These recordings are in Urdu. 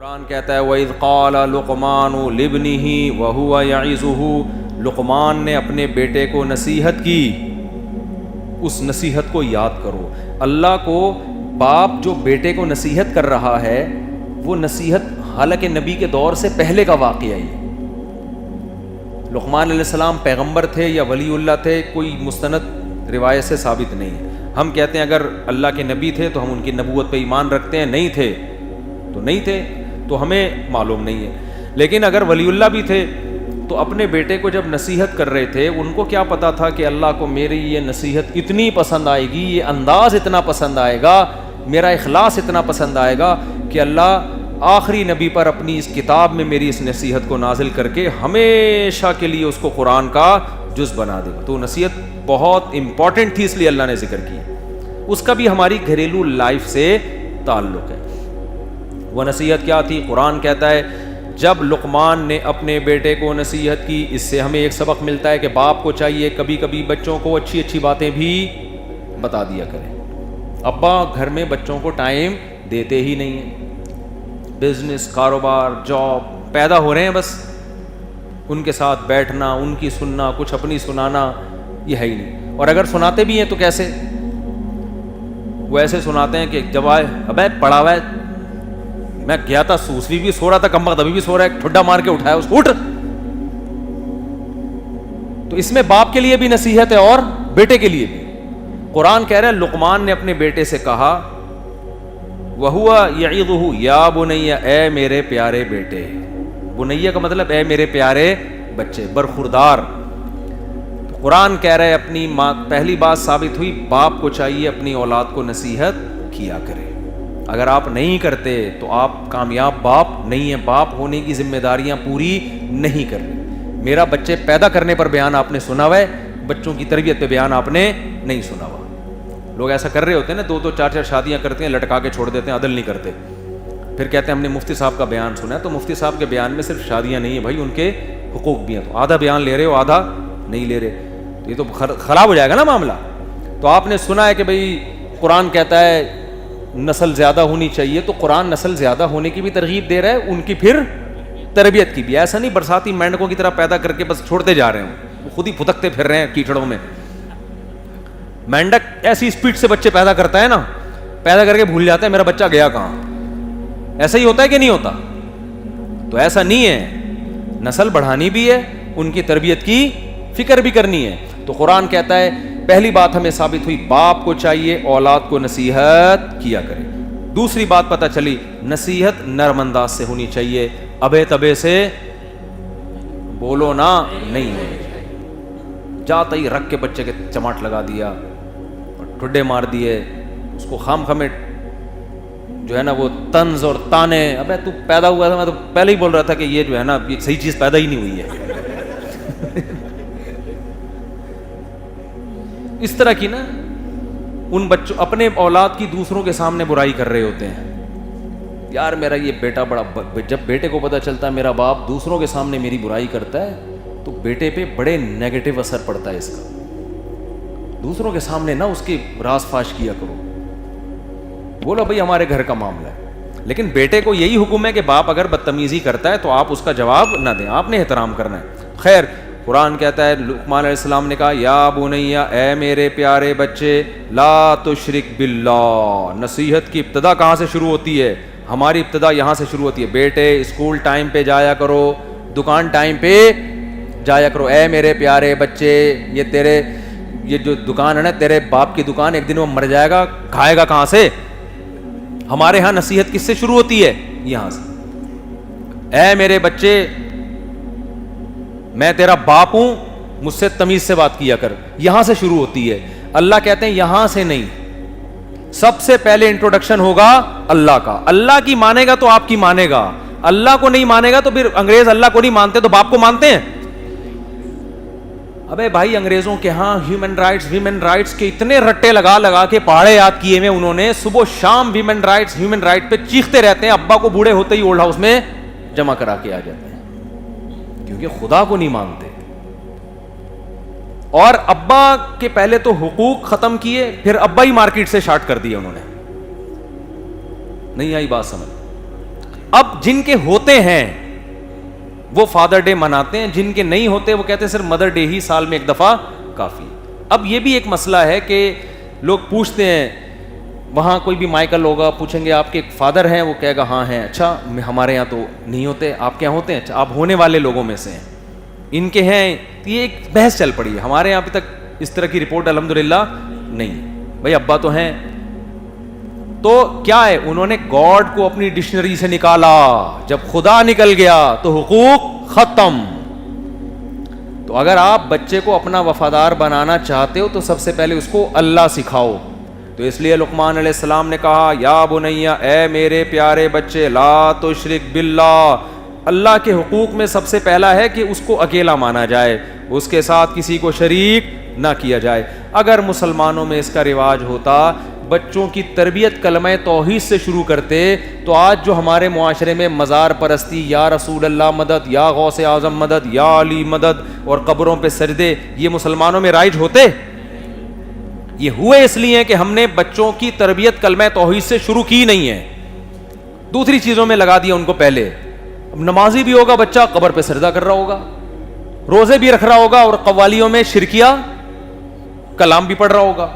قرآن کہتا ہے وَإِذْ قَالَ لُقْمَانُ لِابْنِهِ وَهُوَ يَعِظُهُ، لقمان نے اپنے بیٹے کو نصیحت کی، اس نصیحت کو یاد کرو۔ اللہ کو باپ جو بیٹے کو نصیحت کر رہا ہے وہ نصیحت حالانکہ نبی کے دور سے پہلے کا واقعہ ہے۔ لقمان علیہ السلام پیغمبر تھے یا ولی اللہ تھے، کوئی مستند روایت سے ثابت نہیں ہے۔ ہم کہتے ہیں اگر اللہ کے نبی تھے تو ہم ان کی نبوت پہ ایمان رکھتے ہیں، نہیں تھے تو نہیں تھے، تو ہمیں معلوم نہیں ہے۔ لیکن اگر ولی اللہ بھی تھے تو اپنے بیٹے کو جب نصیحت کر رہے تھے، ان کو کیا پتا تھا کہ اللہ کو میری یہ نصیحت اتنی پسند آئے گی، یہ انداز اتنا پسند آئے گا، میرا اخلاص اتنا پسند آئے گا کہ اللہ آخری نبی پر اپنی اس کتاب میں میری اس نصیحت کو نازل کر کے ہمیشہ کے لیے اس کو قرآن کا جز بنا دے گا۔ تو نصیحت بہت امپورٹنٹ تھی، اس لیے اللہ نے ذکر کی۔ اس کا بھی ہماری گھریلو لائف سے تعلق ہے۔ وہ نصیحت کیا تھی؟ قرآن کہتا ہے جب لقمان نے اپنے بیٹے کو نصیحت کی، اس سے ہمیں ایک سبق ملتا ہے کہ باپ کو چاہیے کبھی کبھی بچوں کو اچھی اچھی باتیں بھی بتا دیا کریں۔ ابا گھر میں بچوں کو ٹائم دیتے ہی نہیں ہیں، بزنس، کاروبار، جاب، پیدا ہو رہے ہیں، بس ان کے ساتھ بیٹھنا، ان کی سننا، کچھ اپنی سنانا یہ ہے ہی نہیں۔ اور اگر سناتے بھی ہیں تو کیسے؟ وہ ایسے سناتے ہیں کہ جب آئے ابے پڑا ہوا ہے، میں گیا تھا سوسوی بھی سو رہا تھا، کمبخت ابھی بھی سو رہا ہے، ٹھڈا مار کے اٹھایا اس کو، اٹھ۔ تو اس میں باپ کے لیے بھی نصیحت ہے اور بیٹے کے لیے بھی۔ قرآن کہہ رہا ہے لقمان نے اپنے بیٹے سے کہا وَهُوَ يَعِظُهُ يَا بُنَيَّ، اے میرے پیارے بیٹے۔ بنیہ کا مطلب اے میرے پیارے بچے، برخوردار۔ تو قرآن کہہ رہے اپنی ماں، پہلی بات ثابت ہوئی باپ کو چاہیے اپنی اولاد کو نصیحت کیا کرے۔ اگر آپ نہیں کرتے تو آپ کامیاب باپ نہیں ہیں، باپ ہونے کی ذمہ داریاں پوری نہیں کر رہے۔ میرا بچے پیدا کرنے پر بیان آپ نے سنا ہوا ہے، بچوں کی تربیت پہ بیان آپ نے نہیں سنا ہوا۔ لوگ ایسا کر رہے ہوتے ہیں نا، 2 4 شادیاں کرتے ہیں، لٹکا کے چھوڑ دیتے ہیں، عدل نہیں کرتے، پھر کہتے ہیں ہم نے مفتی صاحب کا بیان سنا ہے۔ تو مفتی صاحب کے بیان میں صرف شادیاں نہیں ہیں بھائی، ان کے حقوق بھی ہیں، تو آدھا بیان لے رہے ہو آدھا نہیں لے رہے، تو یہ تو خراب ہو جائے گا نا معاملہ۔ تو آپ نے سنا ہے کہ بھائی قرآن کہتا ہے نسل زیادہ ہونی چاہیے، تو قرآن نسل زیادہ ہونے کی بھی ترغیب دے رہا ہے، ان کی پھر تربیت کی بھی۔ ایسا نہیں برساتی مینڈکوں کی طرح پیدا کر کے بس چھوڑتے جا رہے ہیں، وہ خود ہی پھدکتے پھر رہے ہیں کیچڑوں میں۔ مینڈک ایسی اسپیڈ سے بچے پیدا کرتا ہے نا، پیدا کر کے بھول جاتا ہے میرا بچہ گیا کہاں۔ ایسا ہی ہوتا ہے کہ نہیں ہوتا؟ تو ایسا نہیں ہے، نسل بڑھانی بھی ہے، ان کی تربیت کی فکر بھی کرنی ہے۔ تو قرآن کہتا ہے پہلی بات ہمیں ثابت ہوئی باپ کو چاہیے اولاد کو نصیحت کیا کرے۔ دوسری بات پتہ چلی نصیحت نرم انداز سے ہونی چاہیے، ابے تبے سے بولو نا نہیں ہونی چاہیے۔ جاتا ہی رکھ کے بچے کے چماٹ لگا دیا، ٹھڈے مار دیے، اس کو خام خامے جو ہے نا وہ طنز اور تانے، ابے تو پیدا ہوا تھا، میں تو پہلے ہی بول رہا تھا کہ یہ جو ہے نا یہ صحیح چیز پیدا ہی نہیں ہوئی ہے۔ اس طرح کی نا ان بچوں اپنے اولاد کی دوسروں کے سامنے برائی کر رہے ہوتے ہیں۔ یار میرا یہ بیٹا بڑا، جب بیٹے کو پتہ چلتا ہے میرا باپ دوسروں کے سامنے میری برائی کرتا ہے تو بیٹے پہ بڑے نیگیٹو اثر پڑتا ہے اس کا۔ دوسروں کے سامنے نہ اس کے راز فاش کیا کرو، بولو بھائی ہمارے گھر کا معاملہ ہے۔ لیکن بیٹے کو یہی حکم ہے کہ باپ اگر بدتمیزی کرتا ہے تو آپ اس کا جواب نہ دیں، آپ نے احترام کرنا ہے۔ خیر قرآن کہتا ہے لقمان علیہ السلام نے کہا یا بنیا، اے میرے پیارے بچے، لا تشرک باللہ۔ نصیحت کی ابتدا کہاں سے شروع ہوتی ہے؟ ہماری ابتدا یہاں سے شروع ہوتی ہے، بیٹے اسکول ٹائم پہ جایا کرو، دکان ٹائم پہ جایا کرو۔ اے میرے پیارے بچے، یہ جو دکان ہے نا تیرے باپ کی دکان، ایک دن وہ مر جائے گا، کھائے گا کہاں سے؟ ہمارے ہاں نصیحت کس سے شروع ہوتی ہے؟ یہاں سے۔ اے میرے بچے، میں تیرا باپ ہوں، مجھ سے تمیز سے بات کیا کر، یہاں سے شروع ہوتی ہے۔ اللہ کہتے ہیں یہاں سے نہیں، سب سے پہلے انٹروڈکشن ہوگا اللہ کا۔ اللہ کی مانے گا تو آپ کی مانے گا، اللہ کو نہیں مانے گا تو پھر انگریز اللہ کو نہیں مانتے تو باپ کو مانتے ہیں؟ ابے بھائی انگریزوں کے ہاں ہیومن رائٹس ویمن رائٹس کے اتنے رٹے لگا لگا کے پہاڑے یاد کیے ہوئے انہوں نے، صبح شام ویمن رائٹس ہیومن رائٹ پہ چیختے رہتے ہیں، ابا کو بوڑھے ہوتے ہی اولڈ ہاؤس میں جمع کرا کے آ جاتے ہیں کیونکہ خدا کو نہیں مانتے۔ اور ابا کے پہلے تو حقوق ختم کیے، پھر ابا ہی مارکیٹ سے شارٹ کر دیے انہوں نے۔ نہیں آئی بات سمجھ؟ اب جن کے ہوتے ہیں وہ فادر ڈے مناتے ہیں, جن کے نہیں ہوتے وہ کہتے ہیں صرف مدر ڈے ہی سال میں ایک دفعہ کافی. اب یہ بھی ایک مسئلہ ہے کہ لوگ پوچھتے ہیں, وہاں کوئی بھی مائیکل ہوگا, پوچھیں گے آپ کے فادر ہیں, وہ کہے گا ہاں ہیں. اچھا ہمارے یہاں تو نہیں ہوتے, آپ کے یہاں ہوتے ہیں؟ اچھا آپ ہونے والے لوگوں میں سے ہیں, ان کے ہیں. یہ ایک بحث چل پڑی ہے. ہمارے یہاں ابھی تک اس طرح کی رپورٹ الحمدللہ نہیں. بھائی ابا تو ہیں, تو کیا ہے, انہوں نے گاڈ کو اپنی ڈکشنری سے نکالا. جب خدا نکل گیا تو حقوق ختم. تو اگر آپ بچے کو اپنا وفادار بنانا چاہتے ہو تو سب سے پہلے اس کو اللہ سکھاؤ. تو اس لیے لقمان علیہ السلام نے کہا یا بنیا, اے میرے پیارے بچے, لا تشرک باللہ. اللہ کے حقوق میں سب سے پہلا ہے کہ اس کو اکیلا مانا جائے, اس کے ساتھ کسی کو شریک نہ کیا جائے. اگر مسلمانوں میں اس کا رواج ہوتا, بچوں کی تربیت کلمہ توحید سے شروع کرتے, تو آج جو ہمارے معاشرے میں مزار پرستی, یا رسول اللہ مدد, یا غوث اعظم مدد, یا علی مدد, اور قبروں پہ سجدے, یہ مسلمانوں میں رائج ہوتے؟ یہ ہوئے اس لیے کہ ہم نے بچوں کی تربیت کلمہ توحید سے شروع کی نہیں ہے, دوسری چیزوں میں لگا دیا ان کو پہلے. اب نمازی بھی ہوگا بچہ, قبر پہ سجدہ کر رہا ہوگا, روزے بھی رکھ رہا ہوگا, اور قوالیوں میں شرکیہ کلام بھی پڑھ رہا ہوگا.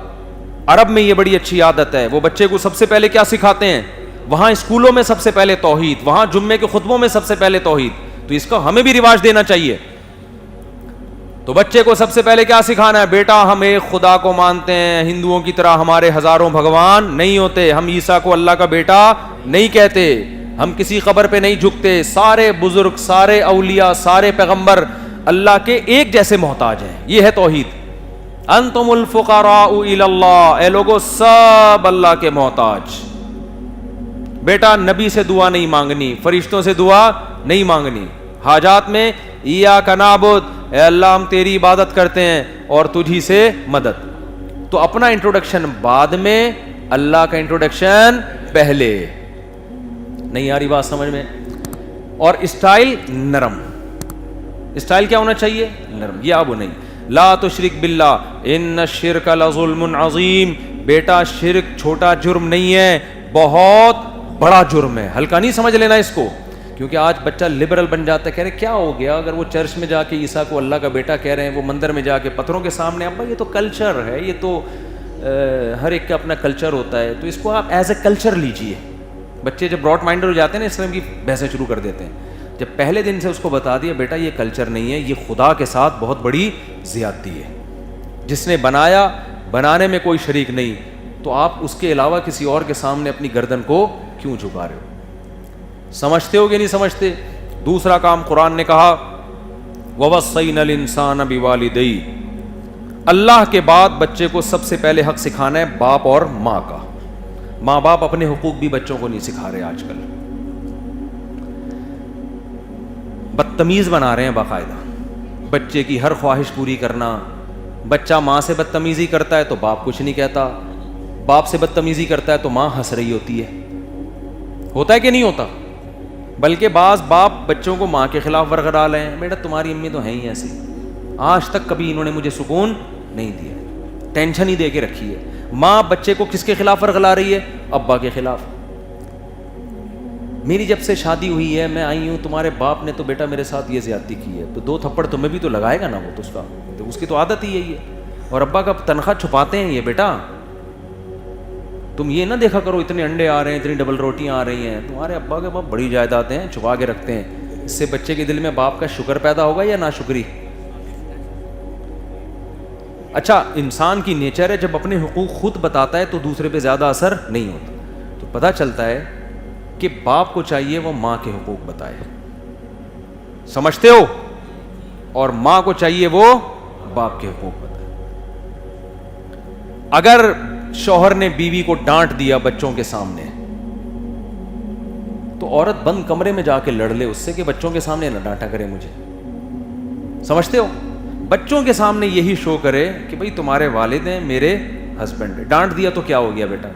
عرب میں یہ بڑی اچھی عادت ہے, وہ بچے کو سب سے پہلے کیا سکھاتے ہیں؟ وہاں اسکولوں میں سب سے پہلے توحید, وہاں جمعے کے خطبوں میں سب سے پہلے توحید. تو اس کا ہمیں بھی رواج دینا چاہیے. تو بچے کو سب سے پہلے کیا سکھانا ہے؟ بیٹا ہم ایک خدا کو مانتے ہیں, ہندوؤں کی طرح ہمارے ہزاروں بھگوان نہیں ہوتے, ہم عیسیٰ کو اللہ کا بیٹا نہیں کہتے, ہم کسی قبر پہ نہیں جھکتے, سارے بزرگ, سارے اولیاء, سارے پیغمبر اللہ کے ایک جیسے محتاج ہیں. یہ ہے توحید. انتم الفقراء الی اللہ, اے لوگو سب اللہ کے محتاج. بیٹا نبی سے دعا نہیں مانگنی, فرشتوں سے دعا نہیں مانگنی, حاجات میں ایاک نعبد, اے اللہ ہم تیری عبادت کرتے ہیں اور تجھی سے مدد. تو اپنا انٹروڈکشن بعد میں, اللہ کا انٹروڈکشن پہلے. نہیں آ رہی بات سمجھ میں؟ اور اسٹائل نرم. اسٹائل کیا ہونا چاہیے؟ نرم. یہ اب نہیں, لا تشرک باللہ ان الشرک لظلم عظیم. بیٹا شرک چھوٹا جرم نہیں ہے, بہت بڑا جرم ہے. ہلکا نہیں سمجھ لینا اس کو, کیونکہ آج بچہ لبرل بن جاتا ہے, کہہ رہے کیا ہو گیا اگر وہ چرچ میں جا کے عیسیٰ کو اللہ کا بیٹا کہہ رہے ہیں, وہ مندر میں جا کے پتھروں کے سامنے, ابا یہ تو کلچر ہے, یہ تو ہر ایک کا اپنا کلچر ہوتا ہے, تو اس کو آپ ایز اے کلچر لیجئے. بچے جب براڈ مائنڈر ہو جاتے ہیں نا, اسلام کی بحثیں شروع کر دیتے ہیں. جب پہلے دن سے اس کو بتا دیا بیٹا یہ کلچر نہیں ہے, یہ خدا کے ساتھ بہت بڑی زیادتی ہے, جس نے بنایا, بنانے میں کوئی شریک نہیں, تو آپ اس کے علاوہ کسی اور کے سامنے اپنی گردن کو کیوں جھکا رہے ہو؟ سمجھتے ہو کہ نہیں سمجھتے؟ دوسرا کام قرآن نے کہا وَوَصَّيْنَا الْإِنسَانَ بِوَالِدَيْهِ, اللہ کے بعد بچے کو سب سے پہلے حق سکھانا ہے باپ اور ماں کا. ماں باپ اپنے حقوق بھی بچوں کو نہیں سکھا رہے, آج کل بدتمیز بنا رہے ہیں باقاعدہ. بچے کی ہر خواہش پوری کرنا. بچہ ماں سے بدتمیزی کرتا ہے تو باپ کچھ نہیں کہتا, باپ سے بدتمیزی کرتا ہے تو ماں ہنس رہی ہوتی ہے. ہوتا ہے کہ نہیں ہوتا؟ بلکہ بعض باپ بچوں کو ماں کے خلاف ورغلا لے ہیں, بیٹا تمہاری امی تو ہیں ہی ایسی, آج تک کبھی انہوں نے مجھے سکون نہیں دیا, ٹینشن ہی دے کے رکھی ہے. ماں بچے کو کس کے خلاف ورغلا رہی ہے؟ ابا کے خلاف. میری جب سے شادی ہوئی ہے میں آئی ہوں, تمہارے باپ نے تو بیٹا میرے ساتھ یہ زیادتی کی ہے, تو 2 تھپڑ تمہیں بھی تو لگائے گا نا, وہ تو اس کی تو عادت ہی یہی ہے. اور ابا کا تنخواہ چھپاتے ہیں یہ, بیٹا تم یہ نہ دیکھا کرو اتنے انڈے آ رہے ہیں, اتنی ڈبل روٹیاں آ رہی ہیں, تمہارے ابا کے پاس بڑی جائیدادیں ہیں, چھپا کے رکھتے ہیں. اس سے بچے کے دل میں باپ کا شکر پیدا ہوگا یا ناشکری؟ اچھا انسان کی نیچر ہے, جب اپنے حقوق خود بتاتا ہے تو دوسرے پہ زیادہ اثر نہیں ہوتا. تو پتہ چلتا ہے کہ باپ کو چاہیے وہ ماں کے حقوق بتائے, سمجھتے ہو, اور ماں کو چاہیے وہ باپ کے حقوق بتائے. اگر شوہر نے بیوی کو ڈانٹ دیا بچوں کے سامنے, تو عورت بند کمرے میں جا کے لڑ لے اس سے کہ بچوں کے سامنے نہ ڈانٹا کرے مجھے. سمجھتے ہو؟ بچوں کے سامنے یہی شو کرے کہ بھئی تمہارے والد ہیں, میرے ہسبینڈ ہے. ڈانٹ دیا تو کیا ہو گیا بیٹا؟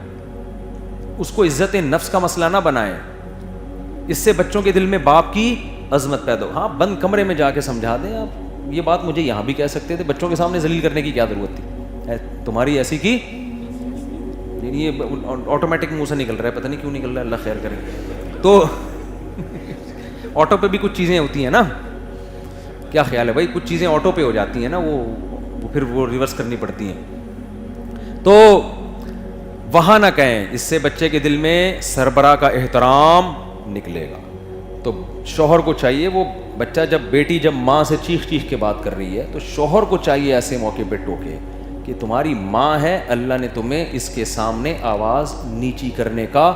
اس کو عزت نفس کا مسئلہ نہ بنائے, اس سے بچوں کے دل میں باپ کی عظمت پیدا ہو. ہاں بند کمرے میں جا کے سمجھا دیں آپ, یہ بات مجھے یہاں بھی کہہ سکتے تھے, بچوں کے سامنے ذلیل کرنے کی کیا ضرورت تھی؟ تمہاری ایسی کی یہ آٹومیٹک منہ سے نکل رہا ہے, پتہ نہیں کیوں نکل رہا ہے, اللہ خیر کرے. تو آٹو پہ بھی کچھ چیزیں ہوتی ہیں نا, کیا خیال ہے بھائی, کچھ چیزیں آٹو پہ ہو جاتی ہیں نا, وہ پھر وہ ریورس کرنی پڑتی ہیں. تو وہاں نہ کہیں, اس سے بچے کے دل میں سربراہ کا احترام نکلے گا. تو شوہر کو چاہیے, وہ بچہ بیٹی جب ماں سے چیخ چیخ کے بات کر رہی ہے تو شوہر کو چاہیے ایسے موقع پہ ٹوکے کہ تمہاری ماں ہے, اللہ نے تمہیں اس کے سامنے آواز نیچی کرنے کا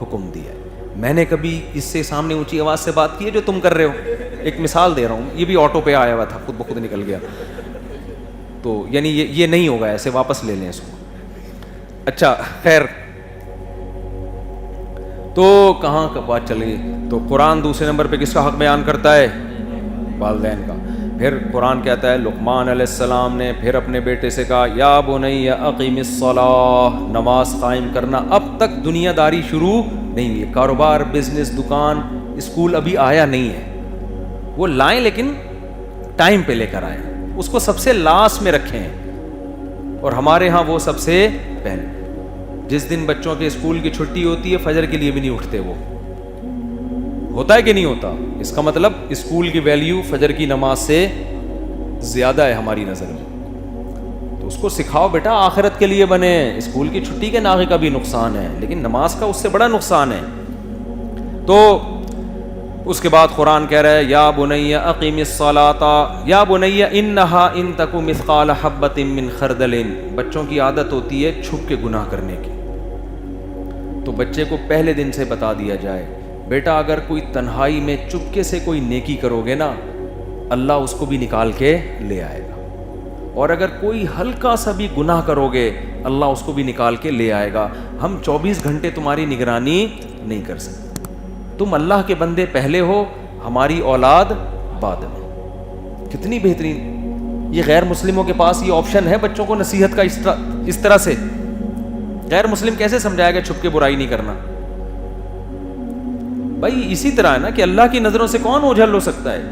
حکم دیا ہے. میں نے کبھی اس سے سامنے اونچی آواز سے بات کی ہے جو تم کر رہے ہو؟ ایک مثال دے رہا ہوں, یہ بھی آٹو پہ آیا ہوا تھا, خود بخود نکل گیا. تو یعنی یہ نہیں ہوگا, ایسے واپس لے لیں اس کو. اچھا خیر, تو کہاں کا بات چل گئی؟ تو قرآن دوسرے نمبر پہ کس کا حق بیان کرتا ہے؟ والدین کا. پھر قرآن کہتا ہے لقمان علیہ السلام نے پھر اپنے بیٹے سے کہا یا بنی اقیم الصلاۃ, نماز قائم کرنا. اب تک دنیا داری شروع نہیں ہوئی, کاروبار, بزنس, دکان, اسکول ابھی آیا نہیں ہے. وہ لائیں لیکن ٹائم پہ لے کر آئیں, اس کو سب سے لاسٹ میں رکھیں, اور ہمارے ہاں وہ سب سے پہلے. جس دن بچوں کے اسکول کی چھٹی ہوتی ہے فجر کے لیے بھی نہیں اٹھتے. وہ ہوتا ہے کہ نہیں ہوتا؟ اس کا مطلب اسکول کی ویلیو فجر کی نماز سے زیادہ ہے ہماری نظر میں. تو اس کو سکھاؤ بیٹا آخرت کے لیے بنے. اسکول کی چھٹی کے ناغے کا بھی نقصان ہے, لیکن نماز کا اس سے بڑا نقصان ہے. تو اس کے بعد قرآن کہہ رہا ہے یا بنی اقیم الصلاۃ یا بنی انہا ان تک مثقال حبۃ من خردل. بچوں کی عادت ہوتی ہے چھپ کے گناہ کرنے کی, تو بچے کو پہلے دن سے بتا دیا جائے بیٹا اگر کوئی تنہائی میں چپکے سے کوئی نیکی کرو گے نا, اللہ اس کو بھی نکال کے لے آئے گا, اور اگر کوئی ہلکا سا بھی گناہ کرو گے اللہ اس کو بھی نکال کے لے آئے گا. ہم 24 گھنٹے تمہاری نگرانی نہیں کر سکتے. تم اللہ کے بندے پہلے ہو, ہماری اولاد بعد میں. کتنی بہترین. یہ غیر مسلموں کے پاس یہ آپشن ہے بچوں کو نصیحت کا اس طرح سے. غیر مسلم کیسے سمجھائے گا چھپ کے برائی نہیں کرنا؟ بھائی اسی طرح ہے نا کہ اللہ کی نظروں سے کون اوجھل ہو سکتا ہے.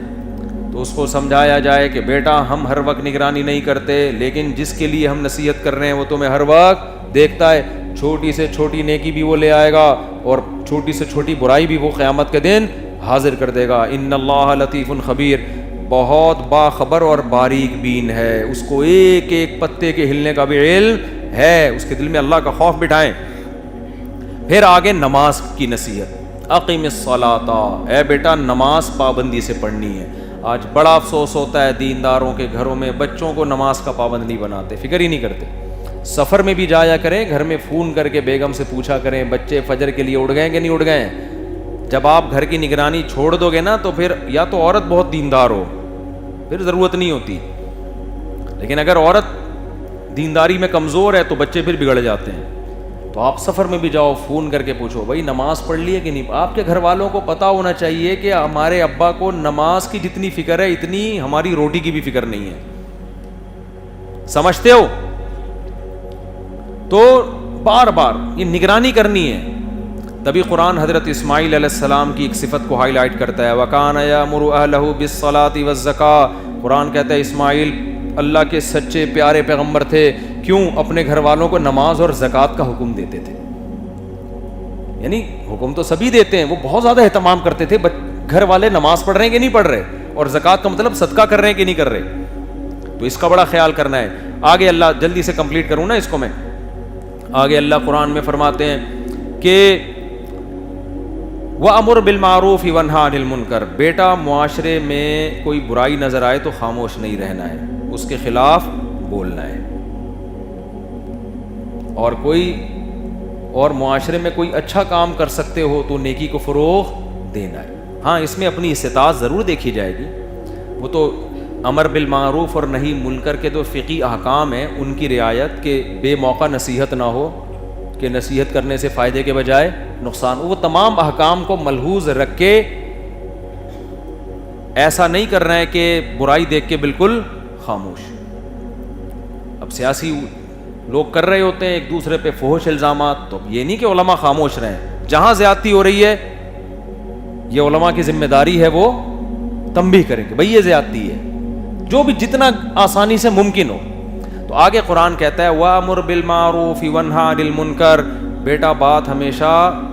تو اس کو سمجھایا جائے کہ بیٹا ہم ہر وقت نگرانی نہیں کرتے, لیکن جس کے لیے ہم نصیحت کر رہے ہیں وہ تمہیں ہر وقت دیکھتا ہے. چھوٹی سے چھوٹی نیکی بھی وہ لے آئے گا, اور چھوٹی سے چھوٹی برائی بھی وہ قیامت کے دن حاضر کر دے گا. ان اللہ لطیف خبیر, بہت باخبر اور باریک بین ہے, اس کو ایک ایک پتے کے ہلنے کا بھی علم ہے. اس کے دل میں اللہ کا خوف بٹھائیں. پھر آگے نماز کی نصیحت, اقیم الصلاۃ, اے بیٹا نماز پابندی سے پڑھنی ہے. آج بڑا افسوس ہوتا ہے دینداروں کے گھروں میں بچوں کو نماز کا پابند نہیں بناتے, فکر ہی نہیں کرتے. سفر میں بھی جایا کریں, گھر میں فون کر کے بیگم سے پوچھا کریں بچے فجر کے لیے اٹھ گئے کہ نہیں اٹھ گئے. جب آپ گھر کی نگرانی چھوڑ دو گے نا تو پھر یا تو عورت بہت دیندار ہو, پھر ضرورت نہیں ہوتی, لیکن اگر عورت دینداری میں کمزور ہے تو بچے پھر بگڑ جاتے ہیں. تو آپ سفر میں بھی جاؤ, فون کر کے پوچھو بھائی نماز پڑھ لی ہے کہ نہیں. آپ کے گھر والوں کو پتہ ہونا چاہیے کہ ہمارے ابا کو نماز کی جتنی فکر ہے اتنی ہماری روٹی کی بھی فکر نہیں ہے. سمجھتے ہو؟ تو بار بار یہ نگرانی کرنی ہے. تبھی قرآن حضرت اسماعیل علیہ السلام کی ایک صفت کو ہائی لائٹ کرتا ہے, وَكَانَ يَأْمُرُ أَهْلَهُ بِالصَّلَاةِ وَالزَّكَاةِ. قرآن کہتا ہے اسماعیل اللہ کے سچے پیارے پیغمبر تھے, کیوں؟ اپنے گھر والوں کو نماز اور زکوٰۃ کا حکم دیتے تھے. یعنی حکم تو سبھی دیتے ہیں, وہ بہت زیادہ اہتمام کرتے تھے گھر والے نماز پڑھ رہے ہیں کہ نہیں پڑھ رہے, اور زکوٰۃ کا مطلب صدقہ کر رہے ہیں کہ نہیں کر رہے. تو اس کا بڑا خیال کرنا ہے. آگے اللہ, جلدی سے کمپلیٹ کروں نا اس کو میں, آگے اللہ قرآن میں فرماتے ہیں کہ وَأَمُرْ بِالْمَعْرُوفِ وَانْهَ عَنِ الْمُنْكَرِ. بیٹا معاشرے میں کوئی برائی نظر آئے تو خاموش نہیں رہنا ہے, اس کے خلاف بولنا ہے. اور معاشرے میں کوئی اچھا کام کر سکتے ہو تو نیکی کو فروغ دینا ہے. ہاں اس میں اپنی استطاعت ضرور دیکھی جائے گی. وہ تو امر بالمعروف اور نہی منکر کے تو فقہی احکام ہیں, ان کی رعایت کہ بے موقع نصیحت نہ ہو, کہ نصیحت کرنے سے فائدے کے بجائے نقصان. وہ تمام احکام کو ملحوظ رکھ کے ایسا نہیں کر رہے ہیں کہ برائی دیکھ کے بالکل خاموش. اب سیاسی لوگ کر رہے ہوتے ہیں ایک دوسرے پہ فحش الزامات, تو یہ نہیں کہ علماء خاموش رہیں. جہاں زیادتی ہو رہی ہے یہ علماء کی ذمہ داری ہے وہ تنبیہ کریں کہ بھئی یہ زیادتی ہے, جو بھی جتنا آسانی سے ممکن ہو. تو آگے قرآن کہتا ہے وَأَمُرْ بِالْمَعْرُوفِ وَانْهَ عَنِ الْمُنْكَرِ. بیٹا بات ہمیشہ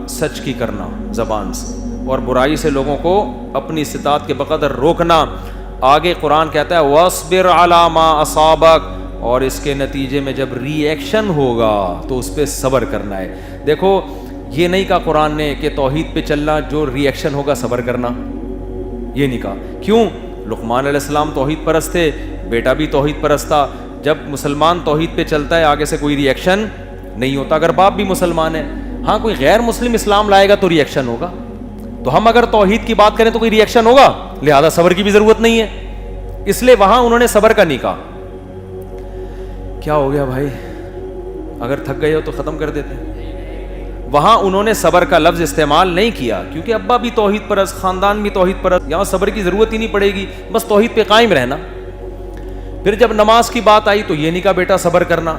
سچ کی کرنا زبان سے, اور برائی سے لوگوں کو اپنی استطاعت کے بقدر روکنا. آگے قرآن کہتا ہے وَاصْبِرْ عَلَىٰ مَا أَصَابَكَ, اور اس کے نتیجے میں جب ری ایکشن ہوگا تو اس پہ صبر کرنا ہے. دیکھو یہ نہیں کہا قرآن نے کہ توحید پہ چلنا, جو ری ایکشن ہوگا صبر کرنا, یہ نہیں کہا. کیوں؟ لقمان علیہ السلام توحید پرست تھے, بیٹا بھی توحید پرست تھا. جب مسلمان توحید پہ چلتا ہے آگے سے کوئی ری ایکشن نہیں ہوتا. اگر باپ بھی مسلمان ہے, ہاں کوئی غیر مسلم اسلام لائے گا تو ری ایکشن ہوگا. تو ہم اگر توحید کی بات کریں تو کوئی ری ایکشن ہوگا, لہذا صبر کی بھی ضرورت نہیں ہے. اس لیے وہاں انہوں نے صبر کا نہیں کہا. کیا ہو گیا بھائی, اگر تھک گئے ہو تو ختم کر دیتے ہیں. وہاں انہوں نے صبر کا لفظ استعمال نہیں کیا کیونکہ ابا بھی توحید پرست, خاندان بھی توحید پرست, یہاں صبر کی ضرورت ہی نہیں پڑے گی, بس توحید پہ قائم رہنا. پھر جب نماز کی بات آئی تو یہ نہیں کہا بیٹا صبر کرنا,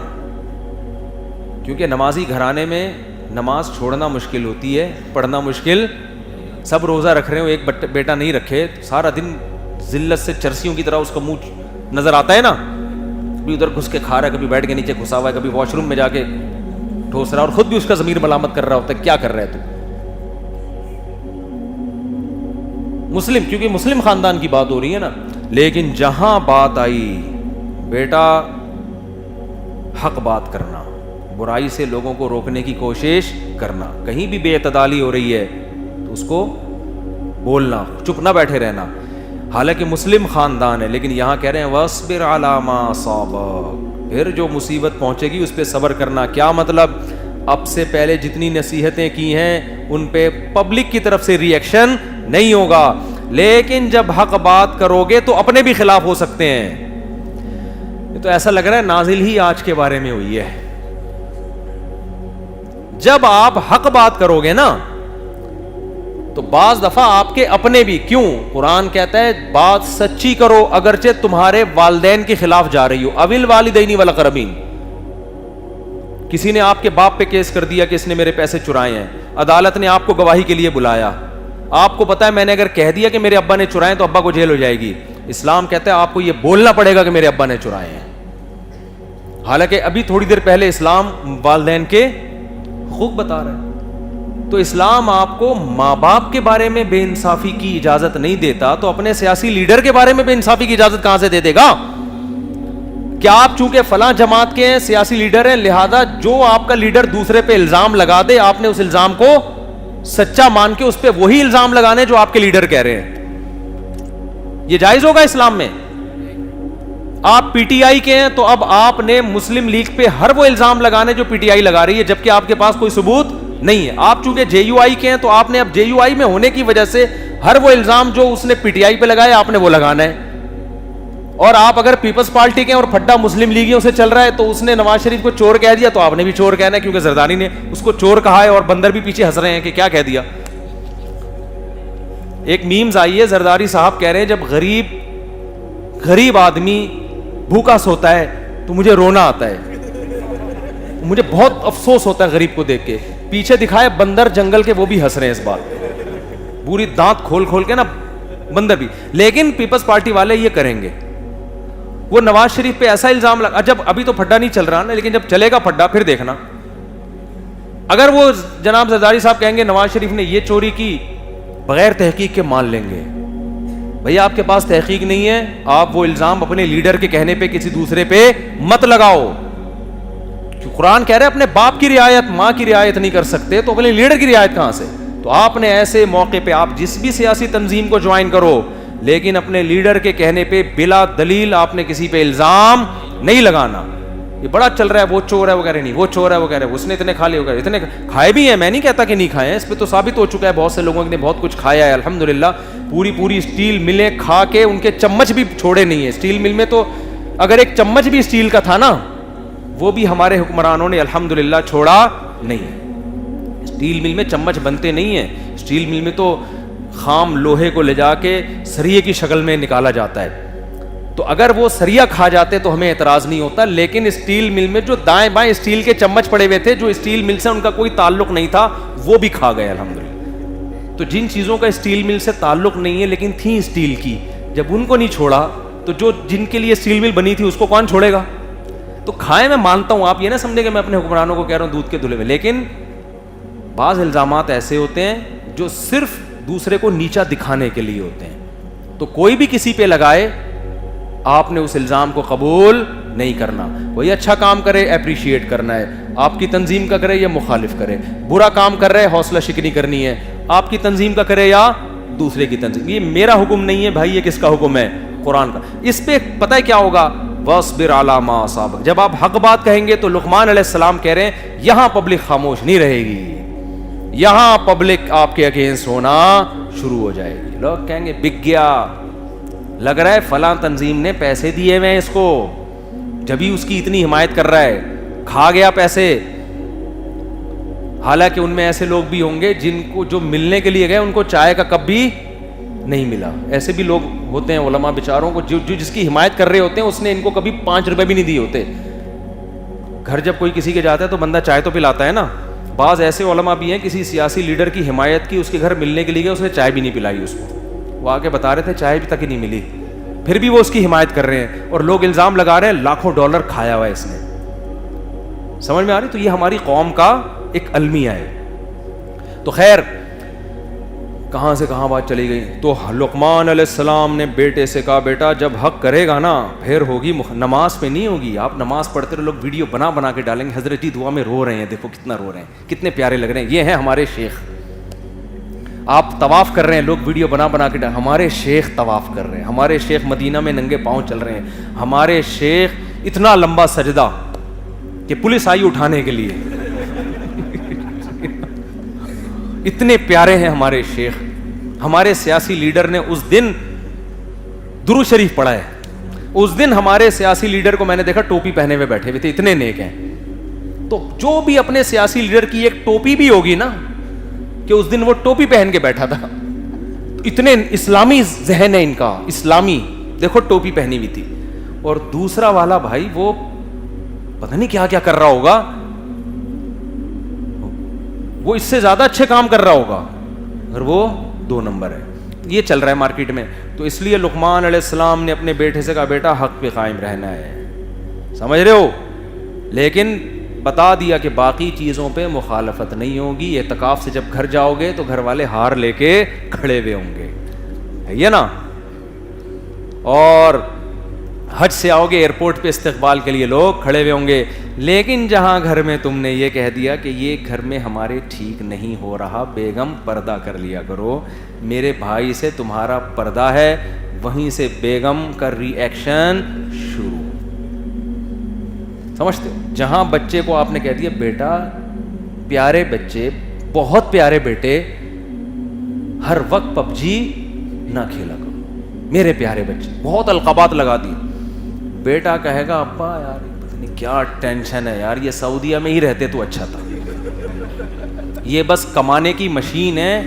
کیونکہ نمازی گھرانے میں نماز چھوڑنا مشکل ہوتی ہے, پڑھنا مشکل. سب روزہ رکھ رہے ہو, ایک بیٹا نہیں رکھے, سارا دن ذلت سے چرسیوں کی طرح اس کا منہ نظر آتا ہے نا, کبھی ادھر گھس کے کھا رہا ہے, کبھی بیٹھ کے نیچے گھسا ہوا ہے, کبھی واش روم میں جا کے ٹھوس رہا ہے, اور خود بھی اس کا ضمیر ملامت کر رہا ہوتا ہے کیا کر رہا ہے تو. مسلم, کیونکہ مسلم خاندان کی بات ہو رہی ہے نا. لیکن جہاں بات آئی بیٹا حق بات کرنا, برائی سے لوگوں کو روکنے کی کوشش کرنا, کہیں بھی بے اعتدالی ہو رہی ہے تو اس کو بولنا, چپ نہ بیٹھے رہنا. حالانکہ مسلم خاندان ہے, لیکن یہاں کہہ رہے ہیں وَاصْبِرْ عَلَىٰ مَا أَصَابَكَ, پھر جو مصیبت پہنچے گی اس پہ صبر کرنا. کیا مطلب؟ اب سے پہلے جتنی نصیحتیں کی ہیں ان پہ پبلک کی طرف سے ری ایکشن نہیں ہوگا, لیکن جب حق بات کرو گے تو اپنے بھی خلاف ہو سکتے ہیں. یہ تو ایسا لگ رہا ہے نازل ہی آج کے بارے میں ہوئی ہے. جب آپ حق بات کرو گے نا تو بعض دفعہ آپ کے اپنے بھی, کیوں قرآن کہتا ہے بات سچی کرو اگرچہ تمہارے والدین کے خلاف جا رہی ہو. اوِل والدین والاقربین, کسی نے آپ کے باپ پہ کیس کر دیا کہ اس نے میرے پیسے چرائے ہیں, عدالت نے آپ کو گواہی کے لیے بلایا, آپ کو پتا ہے میں نے اگر کہہ دیا کہ میرے ابا نے چرائے تو ابا کو جیل ہو جائے گی. اسلام کہتا ہے آپ کو یہ بولنا پڑے گا کہ میرے ابا نے چرائے ہیں. حالانکہ ابھی تھوڑی دیر پہلے اسلام والدین کے حقوق بتا رہا ہے. تو اسلام آپ کو ماں باپ کے بارے میں بے انصافی کی اجازت نہیں دیتا, تو اپنے سیاسی لیڈر کے بارے میں بے انصافی کی اجازت کہاں سے دے دے گا؟ کیا آپ چونکہ فلاں جماعت کے ہیں, سیاسی لیڈر ہیں, لہذا جو آپ کا لیڈر دوسرے پہ الزام لگا دے آپ نے اس الزام کو سچا مان کے اس پہ وہی الزام لگانے جو آپ کے لیڈر کہہ رہے ہیں؟ یہ جائز ہوگا اسلام میں؟ آپ پی ٹی آئی کے ہیں تو اب آپ نے مسلم لیگ پہ ہر وہ الزام لگانے جو پی ٹی آئی لگا رہی ہے, جبکہ آپ کے پاس کوئی ثبوت نہیں ہے. آپ چونکہ جے یو آئی کے ہیں تو آپ نے اب جے یو آئی میں ہونے کی وجہ سے ہر وہ الزام جو اس نے پی ٹی آئی پہ لگایا آپ نے وہ لگانا ہے. اور آپ اگر پیپلز پارٹی کے ہیں اور پھڈا مسلم لیگیوں سے چل رہا ہے تو اس نے نواز شریف کو چور کہہ دیا تو آپ نے بھی چور کہنا ہے, کیونکہ زرداری نے اس کو چور کہا ہے اور بندر بھی پیچھے ہنس رہے ہیں کہ کیا کہہ دیا. ایک میمز آئی ہے, زرداری صاحب کہہ رہے ہیں جب غریب آدمی بھوکا سوتا ہے تو مجھے رونا آتا ہے, مجھے بہت افسوس ہوتا ہے غریب کو دیکھ کے. پیچھے دکھائے بندر جنگل کے, وہ بھی ہنس رہے ہیں اس بات, پوری دانت کھول کھول کے نا بندر بھی. لیکن پیپلز پارٹی والے یہ کریں گے, وہ نواز شریف پہ ایسا الزام لگا, جب ابھی تو پھڈا نہیں چل رہا نا, لیکن جب چلے گا پھڈا پھر دیکھنا. اگر وہ جناب زرداری صاحب کہیں گے نواز شریف نے یہ چوری کی, بغیر تحقیق کے مان لیں گے. بھیا آپ کے پاس تحقیق نہیں ہے, آپ وہ الزام اپنے لیڈر کے کہنے پہ کسی دوسرے پہ مت لگاؤ. قرآن کہہ رہے اپنے باپ کی رعایت, ماں کی رعایت نہیں کر سکتے تو اپنے لیڈر کی رعایت کہاں سے؟ تو آپ نے ایسے موقع پہ آپ جس بھی سیاسی تنظیم کو جوائن کرو, لیکن اپنے لیڈر کے کہنے پہ بلا دلیل آپ نے کسی پہ الزام نہیں لگانا. یہ بڑا چل رہا ہے وہ چور ہے وہ کہہ رہے نہیں, وہ چور ہے وہ کہہ رہے اس نے اتنے کھا لیے, اتنے کھائے بھی ہیں, میں نہیں کہتا کہ نہیں کھائے ہیں, اس پہ تو ثابت ہو چکا ہے بہت سے لوگوں نے بہت کچھ کھایا ہے الحمدللہ. پوری اسٹیل ملیں کھا کے ان کے چمچ بھی چھوڑے نہیں ہیں. اسٹیل مل میں تو اگر ایک چمچ بھی اسٹیل کا تھا نا, وہ بھی ہمارے حکمرانوں نے الحمدللہ چھوڑا نہیں. اسٹیل مل میں چمچ بنتے نہیں ہیں, اسٹیل مل میں تو خام لوہے کو لے جا کے سریے کی شکل میں نکالا جاتا ہے. تو اگر وہ سریا کھا جاتے تو ہمیں اعتراض نہیں ہوتا, لیکن اسٹیل مل میں جو دائیں بائیں اسٹیل کے چمچ پڑے ہوئے تھے, جو اسٹیل مل سے ان کا کوئی تعلق نہیں تھا, وہ بھی کھا گئے الحمدللہ. تو جن چیزوں کا اسٹیل مل سے تعلق نہیں ہے لیکن تھیں اسٹیل کی, جب ان کو نہیں چھوڑا تو جو جن کے لیے اسٹیل مل بنی تھی اس کو کون چھوڑے گا؟ تو کھائے میں مانتا ہوں, آپ یہ نہ سمجھے کہ میں اپنے حکمرانوں کو کہہ رہا ہوں دودھ کے دھلے میں, لیکن بعض الزامات ایسے ہوتے ہیں جو صرف دوسرے کو نیچا دکھانے کے لیے ہوتے ہیں. تو کوئی بھی کسی پہ لگائے, آپ نے اس الزام کو قبول نہیں کرنا. کوئی اچھا کام کرے اپریشیٹ کرنا ہے, آپ کی تنظیم کا کرے یا مخالف کرے. برا کام کر رہے حوصلہ شکنی کرنی ہے, آپ کی تنظیم کا کرے یا دوسرے کی تنظیم. یہ میرا حکم نہیں ہے بھائی, یہ کس کا حکم ہے؟ قرآن کا. اس پہ پتہ ہے کیا ہوگا؟ وَاصْبِرْ عَلَىٰ مَا أَصَابَكَ. جب آپ حق بات کہیں گے تو لقمان علیہ السلام کہہ رہے ہیں یہاں پبلک خاموش نہیں رہے گی, یہاں پبلک آپ کے اگینسٹ ہونا شروع ہو جائے گی. لوگ کہیں گے بک گیا, لگ رہا ہے فلاں تنظیم نے پیسے دیے ہوئے اس کو, جبھی اس کی اتنی حمایت کر رہا ہے, کھا گیا پیسے. حالانکہ ان میں ایسے لوگ بھی ہوں گے جن کو جو ملنے کے لیے گئے ان کو چائے کا کپ بھی نہیں ملا. ایسے بھی لوگ ہوتے ہیں علماء بیچاروں کو, جو جس کی حمایت کر رہے ہوتے ہیں اس نے ان کو کبھی 5 روپے بھی نہیں دیے ہوتے. گھر جب کوئی کسی کے جاتا ہے تو بندہ چائے تو پلاتا ہے نا. بعض ایسے علماء بھی ہیں کسی سیاسی لیڈر کی حمایت کی, اس کے گھر ملنے کے لیے گئے, اس نے چائے بھی نہیں پلائی اس کو. وہ آ کے بتا رہے تھے چائے بھی تک ہی نہیں ملی, پھر بھی وہ اس کی حمایت کر رہے ہیں, اور لوگ الزام لگا رہے ہیں لاکھوں ڈالر کھایا ہوا ہے اس نے. سمجھ میں آ رہی؟ تو یہ ہماری قوم کا ایک المیہ ہے. تو خیر کہاں سے کہاں بات چلی گئی. تو لقمان علیہ السلام نے بیٹے سے کہا بیٹا جب حق کرے گا نا پھر ہوگی, نماز پہ نہیں ہوگی. آپ نماز پڑھتے رہے, لوگ ویڈیو بنا بنا کے ڈالیں گے حضرت جی دعا میں رو رہے ہیں, دیکھو کتنا رو رہے ہیں, کتنے پیارے لگ رہے ہیں, یہ ہیں ہمارے شیخ. آپ طواف کر رہے ہیں, لوگ ویڈیو بنا بنا کے ہمارے شیخ طواف کر رہے ہیں, ہمارے شیخ مدینہ میں ننگے پاؤں چل رہے ہیں, ہمارے شیخ اتنا لمبا سجدہ کہ پولیس آئی اٹھانے کے لیے. اتنے پیارے ہیں ہمارے شیخ. ہمارے سیاسی لیڈر نے اس دن درود شریف پڑھا ہے. اس دن ہمارے سیاسی لیڈر کو میں نے دیکھا ٹوپی پہنے ہوئے بیٹھے ہوئے تھے, اتنے نیک ہیں. تو جو بھی اپنے سیاسی لیڈر کی ایک ٹوپی بھی ہوگی نا کہ اس دن وہ ٹوپی پہن کے بیٹھا تھا, اتنے اسلامی ذہن ہے ان کا, اسلامی. دیکھو ٹوپی پہنی ہوئی تھی. اور دوسرا والا بھائی وہ پتہ نہیں کیا کیا کر رہا ہوگا, وہ اس سے زیادہ اچھے کام کر رہا ہوگا, اور وہ 2 نمبر ہے. یہ چل رہا ہے مارکیٹ میں. تو اس لیے لقمان علیہ السلام نے اپنے بیٹے سے کہا بیٹا حق پہ قائم رہنا ہے, سمجھ رہے ہو, لیکن بتا دیا کہ باقی چیزوں پہ مخالفت نہیں ہوگی. اعتکاف سے جب گھر جاؤ گے تو گھر والے ہار لے کے کھڑے ہوئے ہوں گے, ہے یہ نا, اور حج سے آؤ گے ایئرپورٹ پہ استقبال کے لیے لوگ کھڑے ہوئے ہوں گے. لیکن جہاں گھر میں تم نے یہ کہہ دیا کہ یہ گھر میں ہمارے ٹھیک نہیں ہو رہا, بیگم پردہ کر لیا کرو, میرے بھائی سے تمہارا پردہ ہے, وہیں سے بیگم کا ری ایکشن شروع. سمجھتے ہو؟ جہاں بچے کو آپ نے کہہ دیا بیٹا, پیارے بچے, بہت پیارے بیٹے, ہر وقت پب جی نہ کھیلا کرو, میرے پیارے بچے, بہت القابات لگا دی. بیٹا کہے گا ابا یار پتہ نہیں کیا ٹینشن ہے یار, یہ سعودیہ میں ہی رہتے تو اچھا تھا, یہ بس کمانے کی مشین ہے,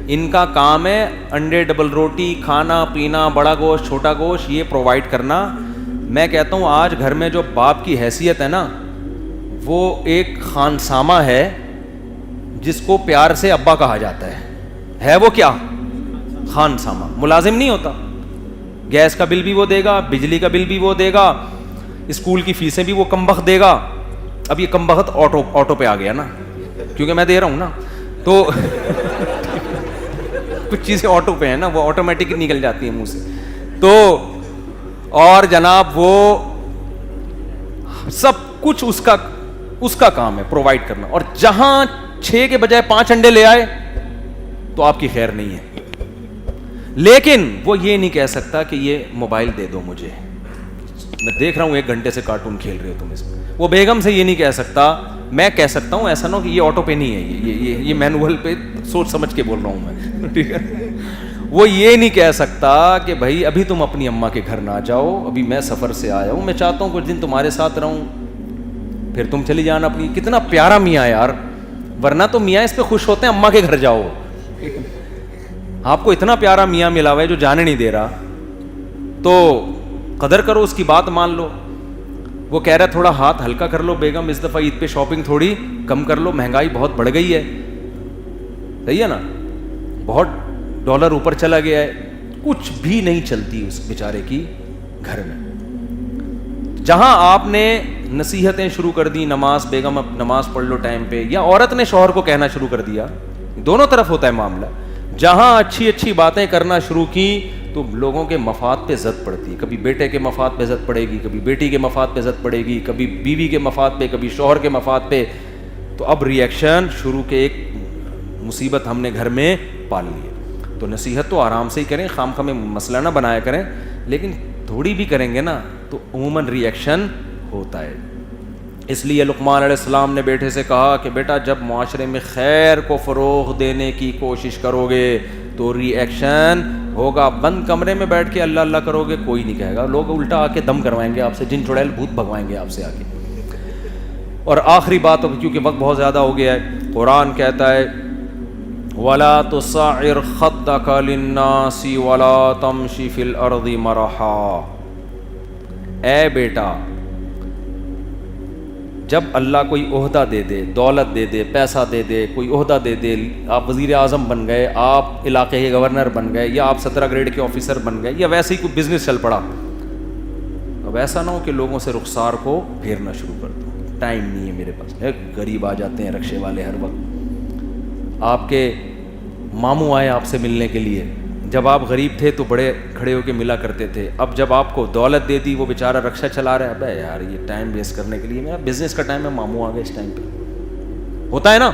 ان کا کام ہے انڈے ڈبل روٹی, کھانا پینا, بڑا گوشت چھوٹا گوشت یہ پرووائڈ کرنا. میں کہتا ہوں آج گھر میں جو باپ کی حیثیت ہے نا وہ ایک خانسامہ ہے جس کو پیار سے ابا کہا جاتا ہے وہ کیا؟ خانسامہ. ملازم نہیں ہوتا, گیس کا بل بھی وہ دے گا, بجلی کا بل بھی وہ دے گا, اسکول کی فیسیں بھی وہ کم بخت دے گا. اب یہ کم بخت آٹو پہ آ گیا نا, کیونکہ میں دے رہا ہوں نا, تو کچھ چیزیں آٹو پہ ہیں نا, وہ آٹومیٹک نکل جاتی ہیں منہ سے. تو اور جناب وہ سب کچھ اس کا کام ہے پرووائڈ کرنا. اور جہاں 6 کے بجائے 5 انڈے لے آئے تو آپ کی خیر نہیں ہے. لیکن وہ یہ نہیں کہہ سکتا کہ یہ موبائل دے دو مجھے, میں دیکھ رہا ہوں 1 گھنٹے سے کارٹون کھیل رہے ہو تم اس میں. وہ بیگم سے یہ نہیں کہہ سکتا, میں کہہ سکتا ہوں ایسا نہ ہو کہ یہ آٹو پہ نہیں ہے, یہ مینول پہ سوچ سمجھ کے بول رہا ہوں میں, ٹھیک ہے. وہ یہ نہیں کہہ سکتا کہ بھائی ابھی تم اپنی اماں کے گھر نہ جاؤ, ابھی میں سفر سے آیا ہوں, میں چاہتا ہوں کچھ دن تمہارے ساتھ رہوں, پھر تم چلی جانا اپنی. کتنا پیارا میاں یار, ورنہ تو میاں اس پہ خوش ہوتے ہیں اماں کے گھر جاؤ. آپ کو اتنا پیارا میاں ملا ہوا ہے جو جانے نہیں دے رہا, تو قدر کرو, اس کی بات مان لو. وہ کہہ رہا ہے تھوڑا ہاتھ ہلکا کر لو بیگم, اس دفعہ عید پہ شاپنگ تھوڑی کم کر لو, مہنگائی بہت بڑھ گئی ہے, صحیح ہے نا, بہت ڈالر اوپر چلا گیا ہے, کچھ بھی نہیں چلتی اس بیچارے کی گھر میں. جہاں آپ نے نصیحتیں شروع کر دی, نماز بیگم اب نماز پڑھ لو ٹائم پہ, یا عورت نے شوہر کو کہنا شروع کر دیا, دونوں طرف ہوتا ہے معاملہ. جہاں اچھی اچھی باتیں کرنا شروع کی تو لوگوں کے مفاد پہ زد پڑتی ہے. کبھی بیٹے کے مفاد پہ زد پڑے گی, کبھی بیٹی کے مفاد پہ زد پڑے گی, کبھی بیوی کے مفاد پہ, کبھی شوہر کے مفاد پہ. تو اب ری ایکشن شروع کے ایک مصیبت ہم نے گھر میں پال لی ہے. تو نصیحت تو آرام سے ہی کریں, خام خام مسئلہ نہ بنایا کریں, لیکن تھوڑی بھی کریں گے نا تو عموماً ری ایکشن ہوتا ہے. اس لیے لقمان علیہ السلام نے بیٹے سے کہا کہ بیٹا جب معاشرے میں خیر کو فروغ دینے کی کوشش کرو گے تو ری ایکشن ہوگا. بند کمرے میں بیٹھ کے اللہ اللہ کرو گے کوئی نہیں کہے گا, لوگ الٹا آ کے دم کروائیں گے آپ سے, جن چڑیل بھوت بھگوائیں گے آپ سے آ کے. اور آخری بات, کیونکہ وقت بہت زیادہ ہو گیا ہے, قرآن کہتا ہے وَلَا تُصَعِّرْ خَدَّكَ لِلنَّاسِ وَلَا تَمْشِ فِي الْأَرْضِ مَرَحًا. اے بیٹا جب اللہ کوئی عہدہ دے دے, دولت دے دے, پیسہ دے دے, کوئی عہدہ دے دے, آپ وزیر اعظم بن گئے, آپ علاقے کے گورنر بن گئے, یا آپ 17 گریڈ کے آفیسر بن گئے, یا ویسے ہی کوئی بزنس چل پڑا, اب ایسا نہ ہو کہ لوگوں سے رخسار کو پھیرنا شروع کر دو. ٹائم نہیں ہے میرے پاس. غریب آ جاتے ہیں رکشے والے ہر وقت. آپ کے ماموں آئے آپ سے ملنے کے لیے, جب آپ غریب تھے تو بڑے کھڑے ہو کے ملا کرتے تھے, اب جب آپ کو دولت دے دی وہ بیچارہ رکشا چلا رہا ہے, ابے یار یہ ٹائم ویسٹ کرنے کے لیے, میرا بزنس کا ٹائم ہے, ماموں آ گئے اس ٹائم پہ. ہوتا ہے نا,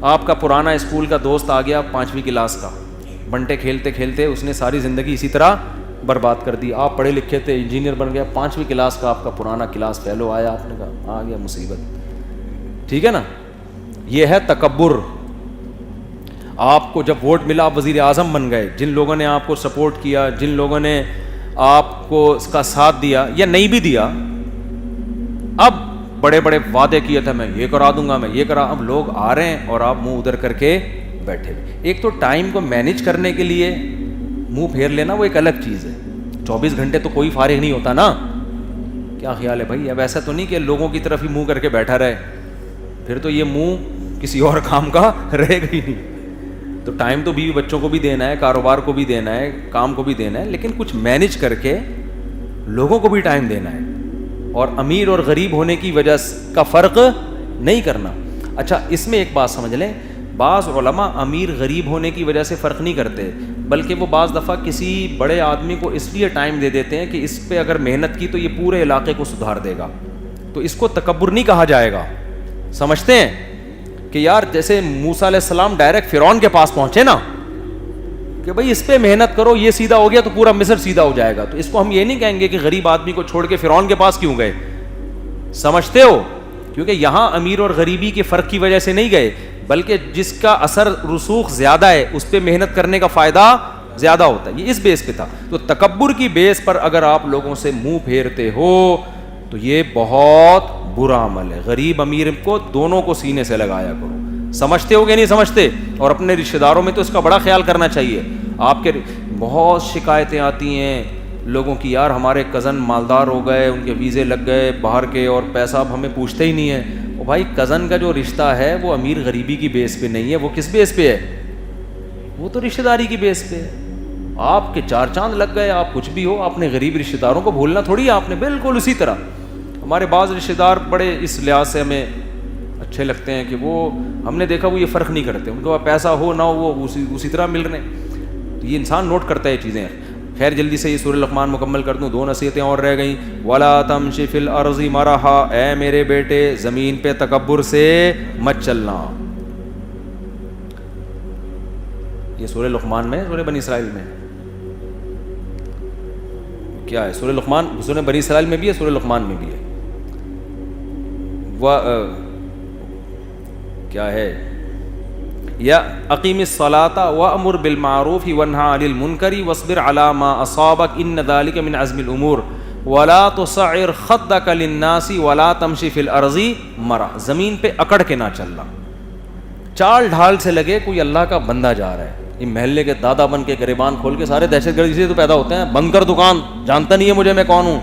آپ کا پرانا اسکول کا دوست آ گیا 5ویں کلاس کا, بنٹے کھیلتے کھیلتے اس نے ساری زندگی اسی طرح برباد کر دی. آپ پڑھے لکھے تھے, انجینئر بن گیا, 5ویں کلاس کا آپ کا پرانا کلاس فیلو آیا, آپ نے کہا آ گیا مصیبت. ٹھیک ہے نا, یہ ہے تکبر. آپ کو جب ووٹ ملا آپ وزیر اعظم بن گئے, جن لوگوں نے آپ کو سپورٹ کیا, جن لوگوں نے آپ کو اس کا ساتھ دیا یا نہیں بھی دیا, اب بڑے بڑے وعدے کیے تھے میں یہ کرا دوں گا, میں یہ کرا, اب لوگ آ رہے ہیں اور آپ منہ ادھر کر کے بیٹھے. ایک تو ٹائم کو مینیج کرنے کے لیے منہ پھیر لینا وہ ایک الگ چیز ہے. 24 گھنٹے تو کوئی فارغ نہیں ہوتا نا. کیا خیال ہے بھائی؟ اب ایسا تو نہیں کہ لوگوں کی طرف ہی منہ کر کے بیٹھا رہے, پھر تو یہ منہ کسی اور کام کا رہے گا ہی نہیں. تو ٹائم تو بیوی بچوں کو بھی دینا ہے, کاروبار کو بھی دینا ہے, کام کو بھی دینا ہے, لیکن کچھ مینیج کر کے لوگوں کو بھی ٹائم دینا ہے, اور امیر اور غریب ہونے کی وجہ کا فرق نہیں کرنا. اچھا اس میں ایک بات سمجھ لیں, بعض علماء امیر غریب ہونے کی وجہ سے فرق نہیں کرتے, بلکہ وہ بعض دفعہ کسی بڑے آدمی کو اس لیے ٹائم دے دیتے ہیں کہ اس پہ اگر محنت کی تو یہ پورے علاقے کو سدھار دے گا, تو اس کو تکبر نہیں کہا جائے گا. سمجھتے ہیں کہ یار جیسے موسیٰ علیہ السلام ڈائریکٹ فرعون کے پاس پہنچے نا کہ بھائی اس پہ محنت کرو, یہ سیدھا ہو گیا تو پورا مصر سیدھا ہو جائے گا, تو اس کو ہم یہ نہیں کہیں گے کہ غریب آدمی کو چھوڑ کے فرعون کے پاس کیوں گئے. سمجھتے ہو, کیونکہ یہاں امیر اور غریبی کے فرق کی وجہ سے نہیں گئے, بلکہ جس کا اثر رسوخ زیادہ ہے اس پہ محنت کرنے کا فائدہ زیادہ ہوتا ہے, یہ اس بیس پہ تھا. تو تکبر کی بیس پر اگر آپ لوگوں سے منہ پھیرتے ہو تو یہ بہت برا عمل ہے. غریب امیر کو دونوں کو سینے سے لگایا کرو. سمجھتے ہو کہ نہیں سمجھتے؟ اور اپنے رشتہ داروں میں تو اس کا بڑا خیال کرنا چاہیے. آپ کے بہت شکایتیں آتی ہیں لوگوں کی, یار ہمارے کزن مالدار ہو گئے, ان کے ویزے لگ گئے باہر کے, اور پیسہ اب ہمیں پوچھتے ہی نہیں ہے. اور بھائی کزن کا جو رشتہ ہے وہ امیر غریبی کی بیس پہ نہیں ہے, وہ کس بیس پہ ہے؟ وہ تو رشتہ داری کی بیس پہ ہے. آپ کے 4 چاند لگ گئے, آپ کچھ بھی ہو, آپ نے غریب رشتہ داروں کو بھولنا تھوڑی ہے آپ نے. بالکل اسی طرح ہمارے بعض رشتہ دار بڑے اس لحاظ سے ہمیں اچھے لگتے ہیں کہ وہ ہم نے دیکھا وہ یہ فرق نہیں کرتے, ان کو پیسہ ہو نہ ہو وہ اسی طرح مل رہے ہیں. تو یہ انسان نوٹ کرتا ہے یہ چیزیں. خیر جلدی سے یہ سورہ لقمان مکمل کر دوں, 2 نصیحتیں اور رہ گئیں. وَلَا تَمْشِ فِي الْأَرْضِ مَرَحًا, اے میرے بیٹے زمین پہ تکبر سے مت چلنا. یہ سورہ لقمان میں, سورہ بنی اسرائیل میں کیا ہے؟ سورہ لقمان سورہ بنی اسرائیل میں بھی ہے, سورہ لقمان میں بھی ہے. کیا ہے؟ یا اقیم الصلاۃ وامر بالمعروف وانہی عن المنکر واصبر علی ما اصابک ان ذلک من عزم الامور ولا تصعر خدک للناس ولا تمشی فی الارض مرحا. زمین پہ اکڑ کے نہ چلنا, چال ڈھال سے لگے کوئی اللہ کا بندہ جا رہا ہے. یہ محلے کے دادا بن کے گریبان کھول کے سارے دہشت گردی سے تو پیدا ہوتے ہیں, بند کر دکان, جانتا نہیں ہے مجھے میں کون ہوں.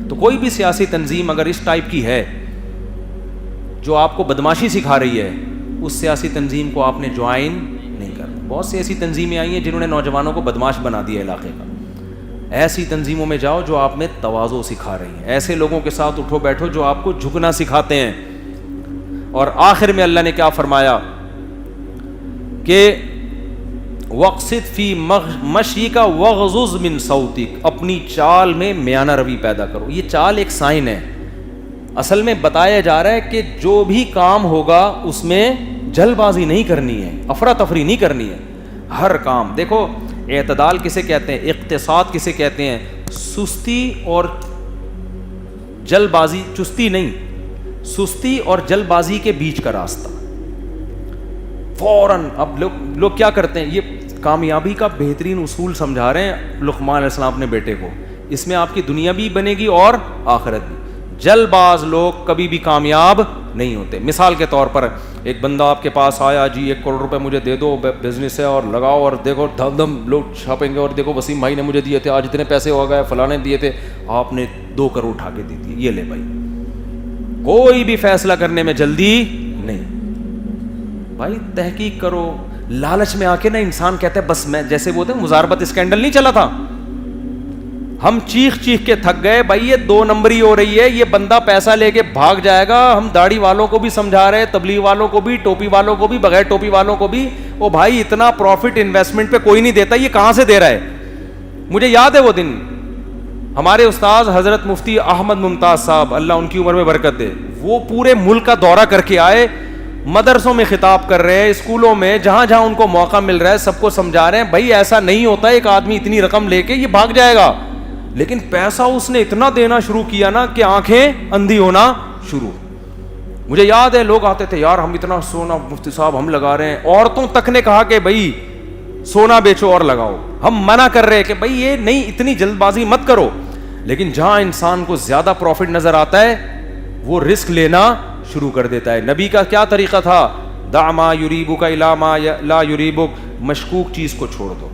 تو کوئی بھی سیاسی تنظیم اگر اس ٹائپ کی ہے جو آپ کو بدماشی سکھا رہی ہے, اس سیاسی تنظیم کو آپ نے جوائن نہیں کرنا. بہت سی ایسی تنظیمیں آئی ہیں جنہوں نے نوجوانوں کو بدماش بنا دیا علاقے کا. ایسی تنظیموں میں جاؤ جو آپ میں تواضع سکھا رہی ہیں, ایسے لوگوں کے ساتھ اٹھو بیٹھو جو آپ کو جھکنا سکھاتے ہیں. اور آخر میں اللہ نے کیا فرمایا کہ وقصد فی مشیک وغضض من صوتک، اپنی چال میں میانہ روی پیدا کرو. یہ چال ایک سائن ہے. اصل میں بتایا جا رہا ہے کہ جو بھی کام ہوگا اس میں جلد بازی نہیں کرنی ہے، افراتفری نہیں کرنی ہے. ہر کام دیکھو، اعتدال کسے کہتے ہیں، اقتصاد کسے کہتے ہیں، سستی اور جلد بازی، چستی نہیں، سستی اور جلد بازی کے بیچ کا راستہ. فوراً اب لوگ کیا کرتے ہیں، یہ کامیابی کا بہترین اصول سمجھا رہے ہیں لقمان علیہ السلام اپنے بیٹے کو. اس میں آپ کی دنیا بھی بنے گی اور آخرت بھی. جلد باز لوگ کبھی بھی کامیاب نہیں ہوتے. مثال کے طور پر ایک بندہ آپ کے پاس آیا، جی 1 کروڑ روپے مجھے دے دو، بزنس ہے اور لگاؤ، اور دیکھو دھم دھم لوگ چھاپیں گے، اور دیکھو وسیم بھائی نے مجھے دیے تھے، آج اتنے پیسے ہو گئے، فلاں نے دیے تھے، آپ نے 2 کروڑ اٹھا کے دی تھی، یہ لے بھائی. کوئی بھی فیصلہ کرنے میں جلدی نہیں بھائی، تحقیق کرو. لالچ میں آ کے نا انسان کہتا ہے بس میں، جیسے وہ تھے مزاربت اسکینڈل نہیں چلا تھا، ہم چیخ چیخ کے تھک گئے بھائی یہ 2 نمبری ہو رہی ہے، یہ بندہ پیسہ لے کے بھاگ جائے گا. ہم داڑھی والوں کو بھی سمجھا رہے، تبلیغ والوں کو بھی، ٹوپی والوں کو بھی، بغیر ٹوپی والوں کو بھی، او بھائی اتنا پروفٹ انویسٹمنٹ پہ کوئی نہیں دیتا، یہ کہاں سے دے رہا ہے. مجھے یاد ہے وہ دن، ہمارے استاذ حضرت مفتی احمد ممتاز صاحب، اللہ ان کی عمر میں برکت دے، وہ پورے ملک کا دورہ کر کے آئے، مدرسوں میں خطاب کر رہے ہیں، اسکولوں میں، جہاں جہاں ان کو موقع مل رہا ہے سب کو سمجھا رہے ہیں بھائی ایسا نہیں ہوتا ایک آدمی اتنی رقم لے کے یہ بھاگ جائے گا. لیکن پیسہ اس نے اتنا دینا شروع کیا نا کہ آنکھیں اندھی ہونا شروع. مجھے یاد ہے لوگ آتے تھے، یار ہم اتنا سونا مفتی صاحب ہم لگا رہے ہیں، عورتوں تک نے کہا کہ بھائی سونا بیچو اور لگاؤ. ہم منع کر رہے ہیں کہ بھائی یہ نہیں، اتنی جلد بازی مت کرو. لیکن جہاں انسان کو زیادہ پروفٹ نظر آتا ہے وہ رسک لینا شروع کر دیتا ہے. نبی کا کیا طریقہ تھا، دع ما یریبک الی ما لا یریبک، مشکوک چیز کو چھوڑ دو،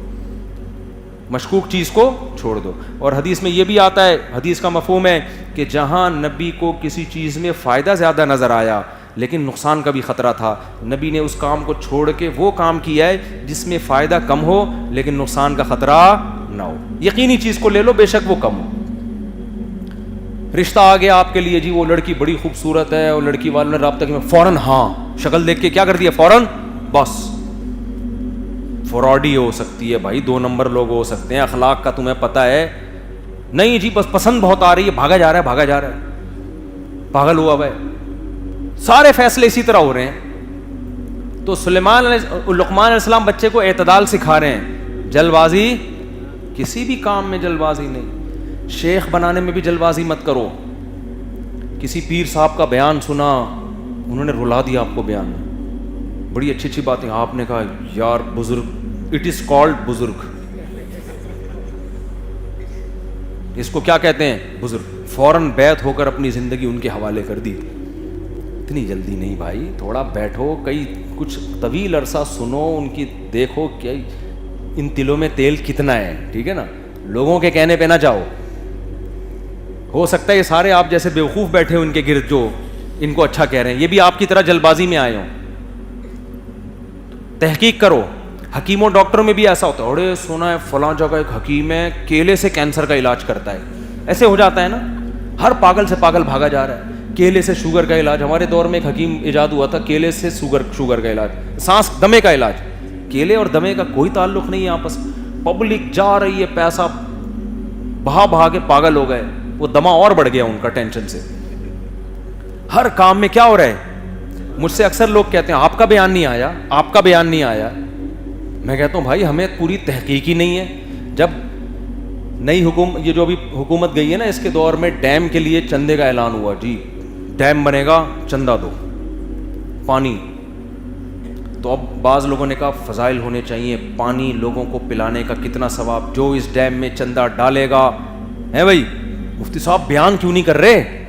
مشکوک چیز کو چھوڑ دو. اور حدیث میں یہ بھی آتا ہے، حدیث کا مفہوم ہے کہ جہاں نبی کو کسی چیز میں فائدہ زیادہ نظر آیا لیکن نقصان کا بھی خطرہ تھا، نبی نے اس کام کو چھوڑ کے وہ کام کیا ہے جس میں فائدہ کم ہو لیکن نقصان کا خطرہ نہ ہو. یقینی چیز کو لے لو، بے شک وہ کم ہو. رشتہ آ گیا آپ کے لیے، جی وہ لڑکی بڑی خوبصورت ہے، اور لڑکی والوں نے رابطہ کیا، فوراً ہاں، شکل دیکھ کے کیا کر دیا فوراً، بس فراڈی ہو سکتی ہے بھائی، 2 نمبر لوگ ہو سکتے ہیں، اخلاق کا تمہیں پتہ ہے نہیں، جی بس پسند بہت آ رہی ہے، بھاگا جا رہا ہے، بھاگا جا رہا ہے، پاگل ہوا بھائی. سارے فیصلے اسی طرح ہو رہے ہیں. تو لقمان علیہ السلام بچے کو اعتدال سکھا رہے ہیں، جلد بازی کسی بھی کام میں جلد بازی نہیں. شیخ بنانے میں بھی جلد بازی مت کرو. کسی پیر صاحب کا بیان سنا، انہوں نے رلا دیا آپ کو بیان میں، بڑی اچھی اچھی باتیں، آپ نے کہا یار بزرگ، اٹ از کالڈ بزرگ، اس کو کیا کہتے ہیں بزرگ. فوراً بیعت ہو کر اپنی زندگی ان کے حوالے کر دی. اتنی جلدی نہیں بھائی، تھوڑا بیٹھو، کچھ طویل عرصہ سنو ان کی، دیکھو کہ ان تلوں میں تیل کتنا ہے، ٹھیک ہے نا. لوگوں کے کہنے پہ نہ جاؤ. ہو سکتا ہے یہ سارے آپ جیسے بیوقوف بیٹھے ہو ان کے گرد جو ان کو اچھا کہہ رہے ہیں، یہ بھی آپ کی طرح جلد بازی میں آئے ہوں. تحقیق کرو. حکیموں ڈاکٹروں میں بھی ایسا ہوتا ہے، اڑے سنا ہے فلاں جگہ ایک حکیم ہے کیلے سے کینسر کا علاج کرتا ہے. ایسے ہو جاتا ہے نا، ہر پاگل سے پاگل بھاگا جا رہا ہے. کیلے سے شوگر کا علاج، ہمارے دور میں ایک حکیم ایجاد ہوا تھا، کیلے سے شوگر کا علاج، سانس دمے کا علاج. کیلے اور دمے کا کوئی تعلق نہیں ہے آپس. پبلک جا رہی ہے، پیسہ بہا کے پاگل ہو گئے، وہ دمہ اور بڑھ گیا ان کا ٹینشن سے. ہر کام میں کیا ہو رہا ہے. مجھ سے اکثر لوگ کہتے ہیں آپ کا بیان نہیں آیا، آپ کا بیان نہیں آیا. میں کہتا ہوں بھائی ہمیں پوری تحقیق ہی نہیں ہے. جب نئی یہ جو بھی حکومت گئی ہے نا، اس کے دور میں ڈیم کے لیے چندے کا اعلان ہوا، جی ڈیم بنے گا چندہ دو، پانی. تو اب بعض لوگوں نے کہا فضائل ہونے چاہیے، پانی لوگوں کو پلانے کا کتنا ثواب، جو اس ڈیم میں چندہ ڈالے گا ہے. بھائی مفتی صاحب بیان کیوں نہیں کر رہے،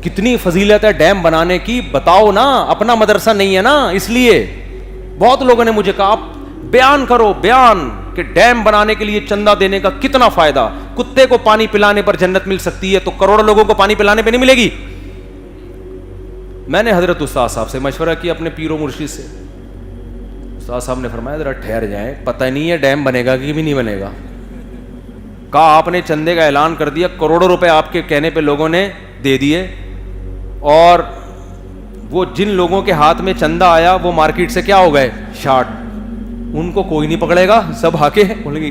کتنی فضیلت ہے ڈیم بنانے کی، بتاؤ نا. اپنا مدرسہ نہیں ہے نا، اس لیے بہت لوگوں نے مجھے کہا آپ بیان کرو، بیان کہ ڈیم بنانے کے لیے چندہ دینے کا کتنا فائدہ. کتے کو پانی پلانے پر جنت مل سکتی ہے تو کروڑوں لوگوں کو پانی پلانے پہ نہیں ملے گی. میں نے حضرت استاد صاحب سے مشورہ کیا، اپنے پیر و مرشد سے. استاد صاحب نے فرمایا ذرا ٹھہر جائیں، پتہ نہیں ہے ڈیم بنے گا کہ بھی نہیں بنے گا. کہا آپ نے چندے کا اعلان کر دیا، کروڑوں روپے آپ کے کہنے پہ لوگوں نے دے دیے، اور وہ جن لوگوں کے ہاتھ میں چندہ آیا وہ مارکیٹ سے کیا ہو گئے، شارٹ. ان کو کوئی نہیں پکڑے گا, سب آ کے بولیں گے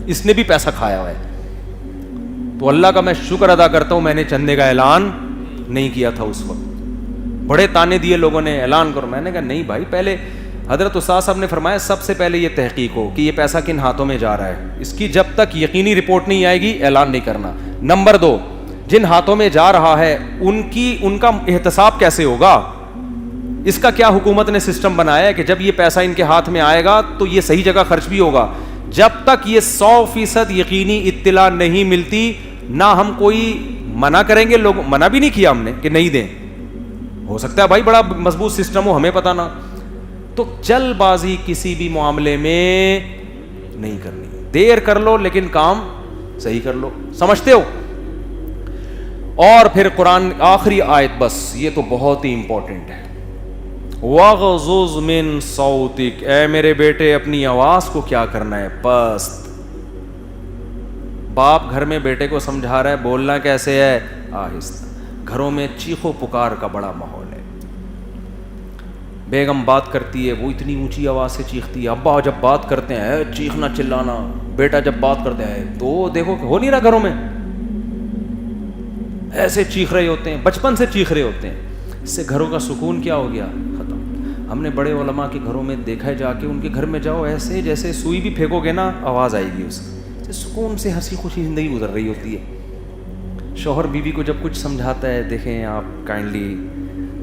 اس نے بھی پیسہ کھایا ہوا ہے. تو اللہ کا میں شکر ادا کرتا ہوں میں نے چندے کا اعلان نہیں کیا تھا اس وقت. بڑے تانے دیے لوگوں نے, اعلان کرو. میں نے کہا نہیں بھائی, پہلے حضرت استاد صاحب نے فرمایا سب سے پہلے یہ تحقیق ہو کہ یہ پیسہ کن ہاتھوں میں جا رہا ہے, اس کی جب تک یقینی رپورٹ نہیں آئے گی اعلان نہیں کرنا. نمبر 2, جن ہاتھوں میں جا رہا ہے ان کا احتساب کیسے ہوگا, اس کا کیا حکومت نے سسٹم بنایا ہے کہ جب یہ پیسہ ان کے ہاتھ میں آئے گا تو یہ صحیح جگہ خرچ بھی ہوگا. جب تک یہ 100% یقینی اطلاع نہیں ملتی نہ ہم کوئی منع کریں گے. لوگ منع بھی نہیں کیا ہم نے کہ نہیں دیں, ہو سکتا ہے بھائی بڑا مضبوط سسٹم ہو, ہمیں پتہ نہ. تو جلد بازی کسی بھی معاملے میں نہیں کرنی, دیر کر لو لیکن کام صحیح کر لو. سمجھتے ہو؟ اور پھر قرآن آخری آیت, بس یہ تو بہت ہی امپورٹنٹ ہے, وَغْضُضْ مِن صَوْتِكَ, اے میرے بیٹے اپنی آواز کو کیا کرنا ہے, پست. باپ گھر میں بیٹے کو سمجھا رہا ہے بولنا کیسے ہے, آہستہ. گھروں میں چیخو پکار کا بڑا ماحول ہے. بیگم بات کرتی ہے وہ اتنی اونچی آواز سے چیختی ہے, ابا جب بات کرتے ہیں چیخنا چلانا, بیٹا جب بات کرتے ہیں تو دیکھو ہو نہیں رہا گھروں میں, ایسے چیخ رہے ہوتے ہیں, بچپن سے چیخ رہے ہوتے ہیں. اس سے گھروں کا سکون کیا ہو گیا, ختم. ہم نے بڑے علماء کے گھروں میں دیکھا ہے, جا کے ان کے گھر میں جاؤ ایسے جیسے سوئی بھی پھینکو گے نا آواز آئے گی, اس سے سکون سے ہنسی خوشی زندگی گزر رہی ہوتی ہے. شوہر بیوی کو جب کچھ سمجھاتا ہے, دیکھیں آپ کائنڈلی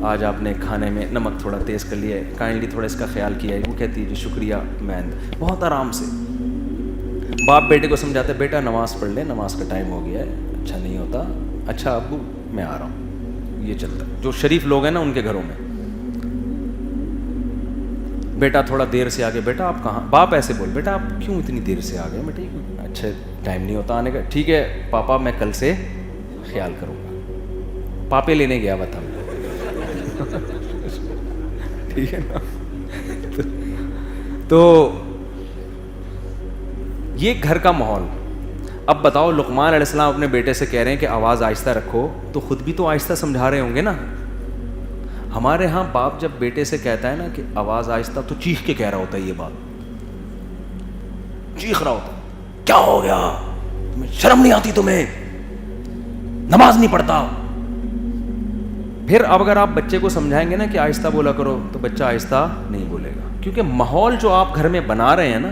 آج آپ نے کھانے میں نمک تھوڑا تیز کر لیا ہے, کائنڈلی تھوڑا اس کا خیال کیا ہے, وہ کہتی ہے جی شکریہ مین, بہت آرام سے. باپ بیٹے کو سمجھاتا ہے بیٹا نماز پڑھ لے, نماز کا ٹائم ہو گیا ہے. اچھا نہیں ہوتا, اچھا ابو میں آ رہا ہوں. یہ چلتا ہے جو شریف لوگ ہیں نا ان کے گھروں میں. بیٹا تھوڑا دیر سے آ گئے, بیٹا آپ کہاں, باپ ایسے بول بیٹا آپ کیوں اتنی دیر سے آ گئے, میں ٹھیک, اچھا ٹائم نہیں ہوتا آنے کا, ٹھیک ہے پاپا میں کل سے خیال کروں گا. پاپے لینے گیا بتا ٹھیک ہے نا. تو یہ گھر کا ماحول. اب بتاؤ لقمان علیہ السلام اپنے بیٹے سے کہہ رہے ہیں کہ آواز آہستہ رکھو, تو خود بھی تو آہستہ سمجھا رہے ہوں گے نا. ہمارے ہاں باپ جب بیٹے سے کہتا ہے نا کہ آواز آہستہ, تو چیخ کے کہہ رہا ہوتا ہے, یہ بات چیخ رہا ہوتا ہے, کیا ہو گیا تمہیں, شرم نہیں آتی تمہیں, نماز نہیں پڑھتا. پھر اب اگر آپ بچے کو سمجھائیں گے نا کہ آہستہ بولا کرو, تو بچہ آہستہ نہیں بولے گا, کیونکہ ماحول جو آپ گھر میں بنا رہے ہیں نا.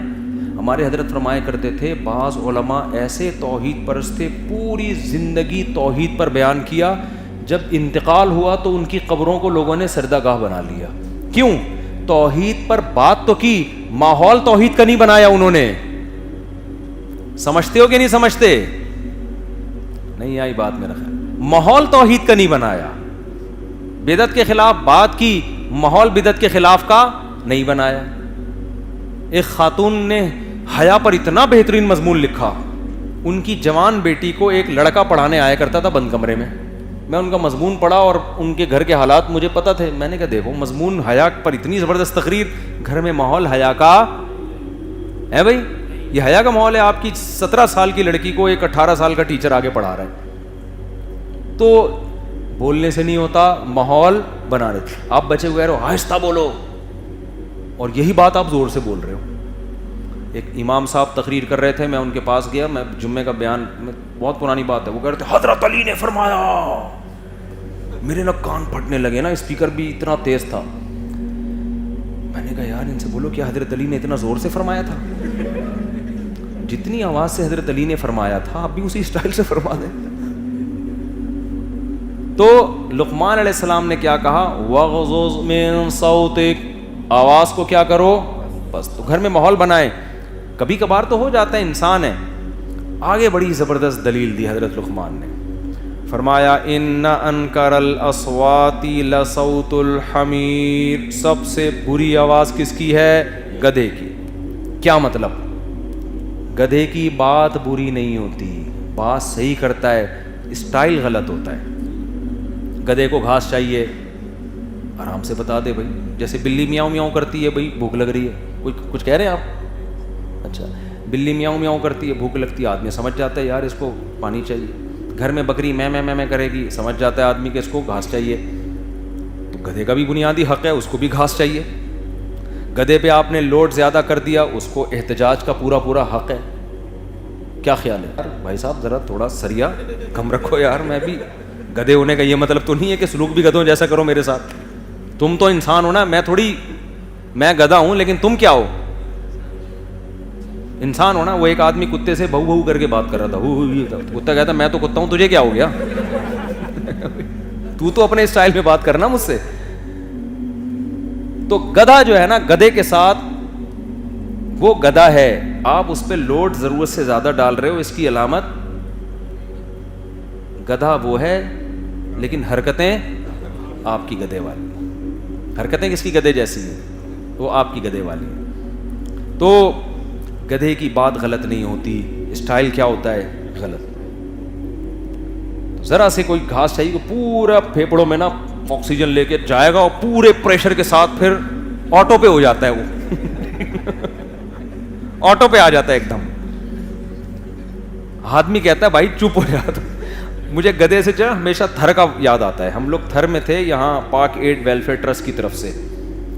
ہمارے حضرت فرمایا کرتے تھے بعض علماء ایسے توحید پرست تھے, پوری زندگی توحید پر بیان کیا, جب انتقال ہوا تو ان کی قبروں کو لوگوں نے سجدہ گاہ بنا لیا. کیوں؟ توحید پر بات تو کی, ماحول توحید کا نہیں بنایا انہوں نے. سمجھتے ہو کہ نہیں سمجھتے؟ نہیں آئی بات میرا خیال. ماحول توحید کا نہیں بنایا, بدعت کے خلاف بات کی, ماحول بدعت کے خلاف کا نہیں بنایا. ایک خاتون نے حیا پر اتنا بہترین مضمون لکھا, ان کی جوان بیٹی کو ایک لڑکا پڑھانے آیا کرتا تھا بند کمرے میں. میں ان کا مضمون پڑھا اور ان کے گھر کے حالات مجھے پتہ تھے. میں نے کہا دیکھو مضمون حیا پر اتنی زبردست تقریر, گھر میں ماحول حیا کا ہے بھائی, یہ حیا کا ماحول ہے. آپ کی 17 سال کی لڑکی کو ایک 18 سال کا ٹیچر آگے پڑھا رہا ہے, تو بولنے سے نہیں ہوتا, ماحول بنا رہے تھے. آپ بچے ہوئے رہو آہستہ بولو, اور یہی بات آپ زور سے بول رہے ہو. ایک امام صاحب تقریر کر رہے تھے, میں ان کے پاس گیا, میں جمعے کا بیان, بہت پرانی بات ہے, وہ کہہ رہے تھے حضرت علی نے فرمایا. میرے نا کان پھٹنے لگے نا, اسپیکر بھی اتنا تیز تھا. میں نے کہا یار ان سے بولو کہ حضرت علی نے اتنا زور سے فرمایا تھا, جتنی آواز سے حضرت علی نے فرمایا تھا آپ بھی اسی اسٹائل سے فرما دیں. تو لقمان علیہ السلام نے کیا کہا, وَغْضُضْ مِن صَوْتِكَ, آواز کو کیا کرو بس. تو گھر میں ماحول بنائیں. کبھی کبھار تو ہو جاتا ہے, انسان ہے. آگے بڑی زبردست دلیل دی حضرت لقمان نے, فرمایا ان انکر الاصوات لصوت الحمیر, سب سے بری آواز کس کی ہے, گدھے کی. کیا مطلب؟ گدھے کی بات بری نہیں ہوتی, بات صحیح کرتا ہے, اسٹائل غلط ہوتا ہے. گدھے کو گھاس چاہیے, آرام سے بتا دے بھائی, جیسے بلی میاؤں میاؤں کرتی ہے, بھائی بھوک لگ رہی ہے, کچھ کہہ رہے ہیں آپ, اچھا بلی میاؤں میاؤں کرتی ہے, بھوک لگتی ہے, آدمی سمجھ جاتا ہے یار اس کو پانی چاہیے. گھر میں بکری میں کرے گی, سمجھ جاتا ہے آدمی کہ اس کو گھاس چاہیے. تو گدھے کا بھی بنیادی حق ہے, اس کو بھی گھاس چاہیے. گدھے پہ آپ نے لوڈ زیادہ کر دیا, اس کو احتجاج کا پورا پورا حق ہے. کیا خیال ہے یار بھائی صاحب, ذرا تھوڑا سریا کم رکھو یار. میں بھی گدھے ہونے کا یہ مطلب تو نہیں ہے کہ سلوک بھی گدھوں جیسا کرو میرے ساتھ. تم تو انسان ہو نا, میں گدھا ہوں لیکن تم کیا ہو, انسان ہو نا. وہ ایک آدمی کتے سے بہو بہو کر کے بات کر رہا تھا, کتا کہتا میں تو کتا ہوں, تجھے کیا ہو گیا, تو اپنے اسٹائل میں بات کرنا مجھ سے. تو گدھا جو ہے نا, گدھے کے ساتھ وہ گدھا ہے, آپ اس پہ لوڈ ضرورت سے زیادہ ڈال رہے ہو, اس کی علامت گدھا وہ ہے لیکن حرکتیں آپ کی گدھے والی. حرکتیں کس کی گدھے جیسی ہیں, وہ آپ کی گدھے والی ہیں. تو گدھے کی بات غلط نہیں ہوتی, اسٹائل کیا ہوتا ہے غلط. ذرا سے کوئی گھاس چاہیے, پورا پھیپڑوں میں نا آکسیجن لے کے جائے گا اور پورے پریشر کے ساتھ پھر آٹو پہ ہو جاتا ہے, وہ آٹو پہ آ جاتا ہے ایک دم. آدمی کہتا ہے بھائی چپ ہو جاتا. مجھے گدھے سے جو ہمیشہ تھر کا یاد آتا ہے. ہم لوگ تھر میں تھے یہاں پاک ایڈ ویلفیئر ٹرسٹ کی طرف سے.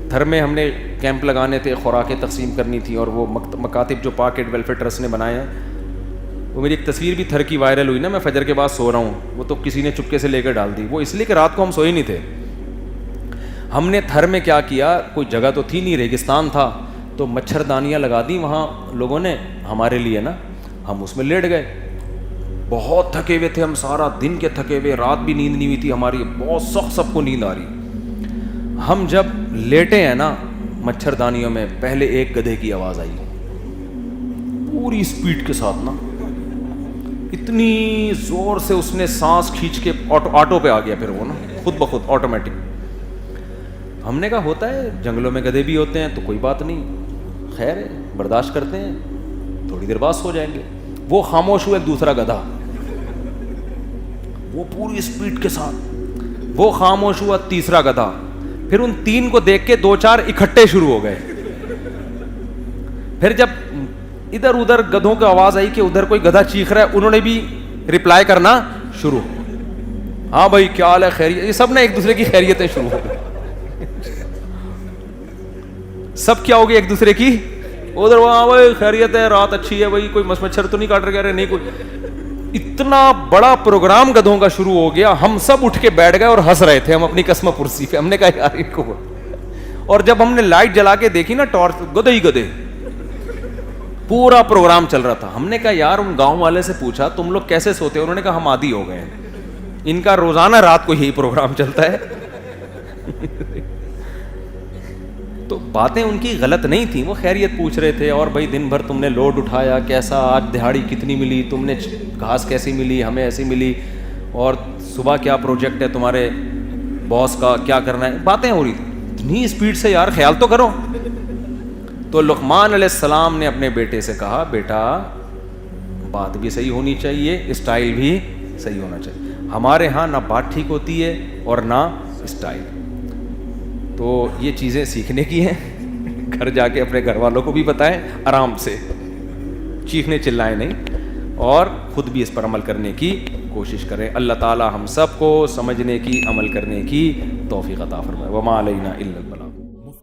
تھر میں ہم نے کیمپ لگانے تھے, خوراکیں تقسیم کرنی تھی, اور وہ مکاتب جو پاک ایڈ ویلفیئر ٹرسٹ نے بنائے ہیں, وہ میری ایک تصویر بھی تھر کی وائرل ہوئی نا, میں فجر کے بعد سو رہا ہوں, وہ تو کسی نے چپکے سے لے کر ڈال دی. وہ اس لیے کہ رات کو ہم سوئے نہیں تھے. ہم نے تھر میں کیا کیا, کوئی جگہ تو تھی نہیں, ریگستان تھا, تو مچھردانیاں لگا دی وہاں لوگوں نے ہمارے لیے نا. ہم اس میں لیٹ گئے, بہت تھکے ہوئے تھے ہم, سارا دن کے تھکے ہوئے, رات بھی نیند نہیں ہوئی تھی ہماری, بہت سخت سب کو نیند آ رہی. ہم جب لیٹے ہیں نا مچھردانیوں میں, پہلے ایک گدھے کی آواز آئی پوری اسپیڈ کے ساتھ نا, اتنی زور سے اس نے سانس کھینچ کے آٹو پہ آ گیا پھر وہ نا خود بخود آٹومیٹک. ہم نے کہا ہوتا ہے, جنگلوں میں گدھے بھی ہوتے ہیں تو کوئی بات نہیں, خیر ہے برداشت کرتے ہیں, تھوڑی دیر بعد سو جائیں گے. وہ خاموش ہوا, ایک دوسرا گدھا وہ پوری اسپیڈ کے ساتھ, وہ خاموش ہوا, تیسرا گدھا. پھر ان تین کو دیکھ کے دو چار اکٹھے شروع ہو گئے. پھر جب ادھر ادھر گدھوں کی آواز آئی کہ ادھر کوئی گدھا چیخ رہا ہے, انہوں نے بھی ریپلائی کرنا شروع, ہاں بھائی کیا حال ہے, خیریت. یہ سب نے ایک دوسرے کی خیریتیں شروع ہو گئی. سب کیا ہوگی ایک دوسرے کی, ادھر وہاں بھائی خیریت ہے, رات اچھی ہے بھائی, کوئی مچھر تو نہیں کاٹ رہے, نہیں کوئی. اتنا بڑا پروگرام گدھوں کا شروع ہو گیا. ہم سب اٹھ کے بیٹھ گئے اور ہنس رہے تھے ہم اپنی قسم پرسی پہ. ہم نے کہا یار ان کو, اور جب ہم نے لائٹ جلا کے دیکھی نا ٹارچ, گدھے ہی گدھے, پورا پروگرام چل رہا تھا. ہم نے کہا یار, ان گاؤں والے سے پوچھا تم لوگ کیسے سوتے, انہوں نے کہا ہم عادی ہو گئے ہیں, ان کا روزانہ رات کو یہی پروگرام چلتا ہے. تو باتیں ان کی غلط نہیں تھیں, وہ خیریت پوچھ رہے تھے, اور بھائی دن بھر تم نے لوڈ اٹھایا, کیسا آج دہاڑی کتنی ملی, تم نے گھاس کیسی ملی, ہمیں ایسی ملی, اور صبح کیا پروجیکٹ ہے تمہارے باس کا, کیا کرنا ہے, باتیں ہو رہی تھیں. اتنی اسپیڈ سے یار خیال تو کرو. تو لقمان علیہ السلام نے اپنے بیٹے سے کہا, بیٹا بات بھی صحیح ہونی چاہیے, اسٹائل بھی صحیح ہونا چاہیے. ہمارے ہاں نہ بات ٹھیک ہوتی ہے اور نہ اسٹائل. تو یہ چیزیں سیکھنے کی ہیں, گھر جا کے اپنے گھر والوں کو بھی بتائیں, آرام سے, چیخنے چلائیں نہیں, اور خود بھی اس پر عمل کرنے کی کوشش کریں. اللہ تعالی ہم سب کو سمجھنے کی, عمل کرنے کی توفیق عطا فرمائے. وما علینا الا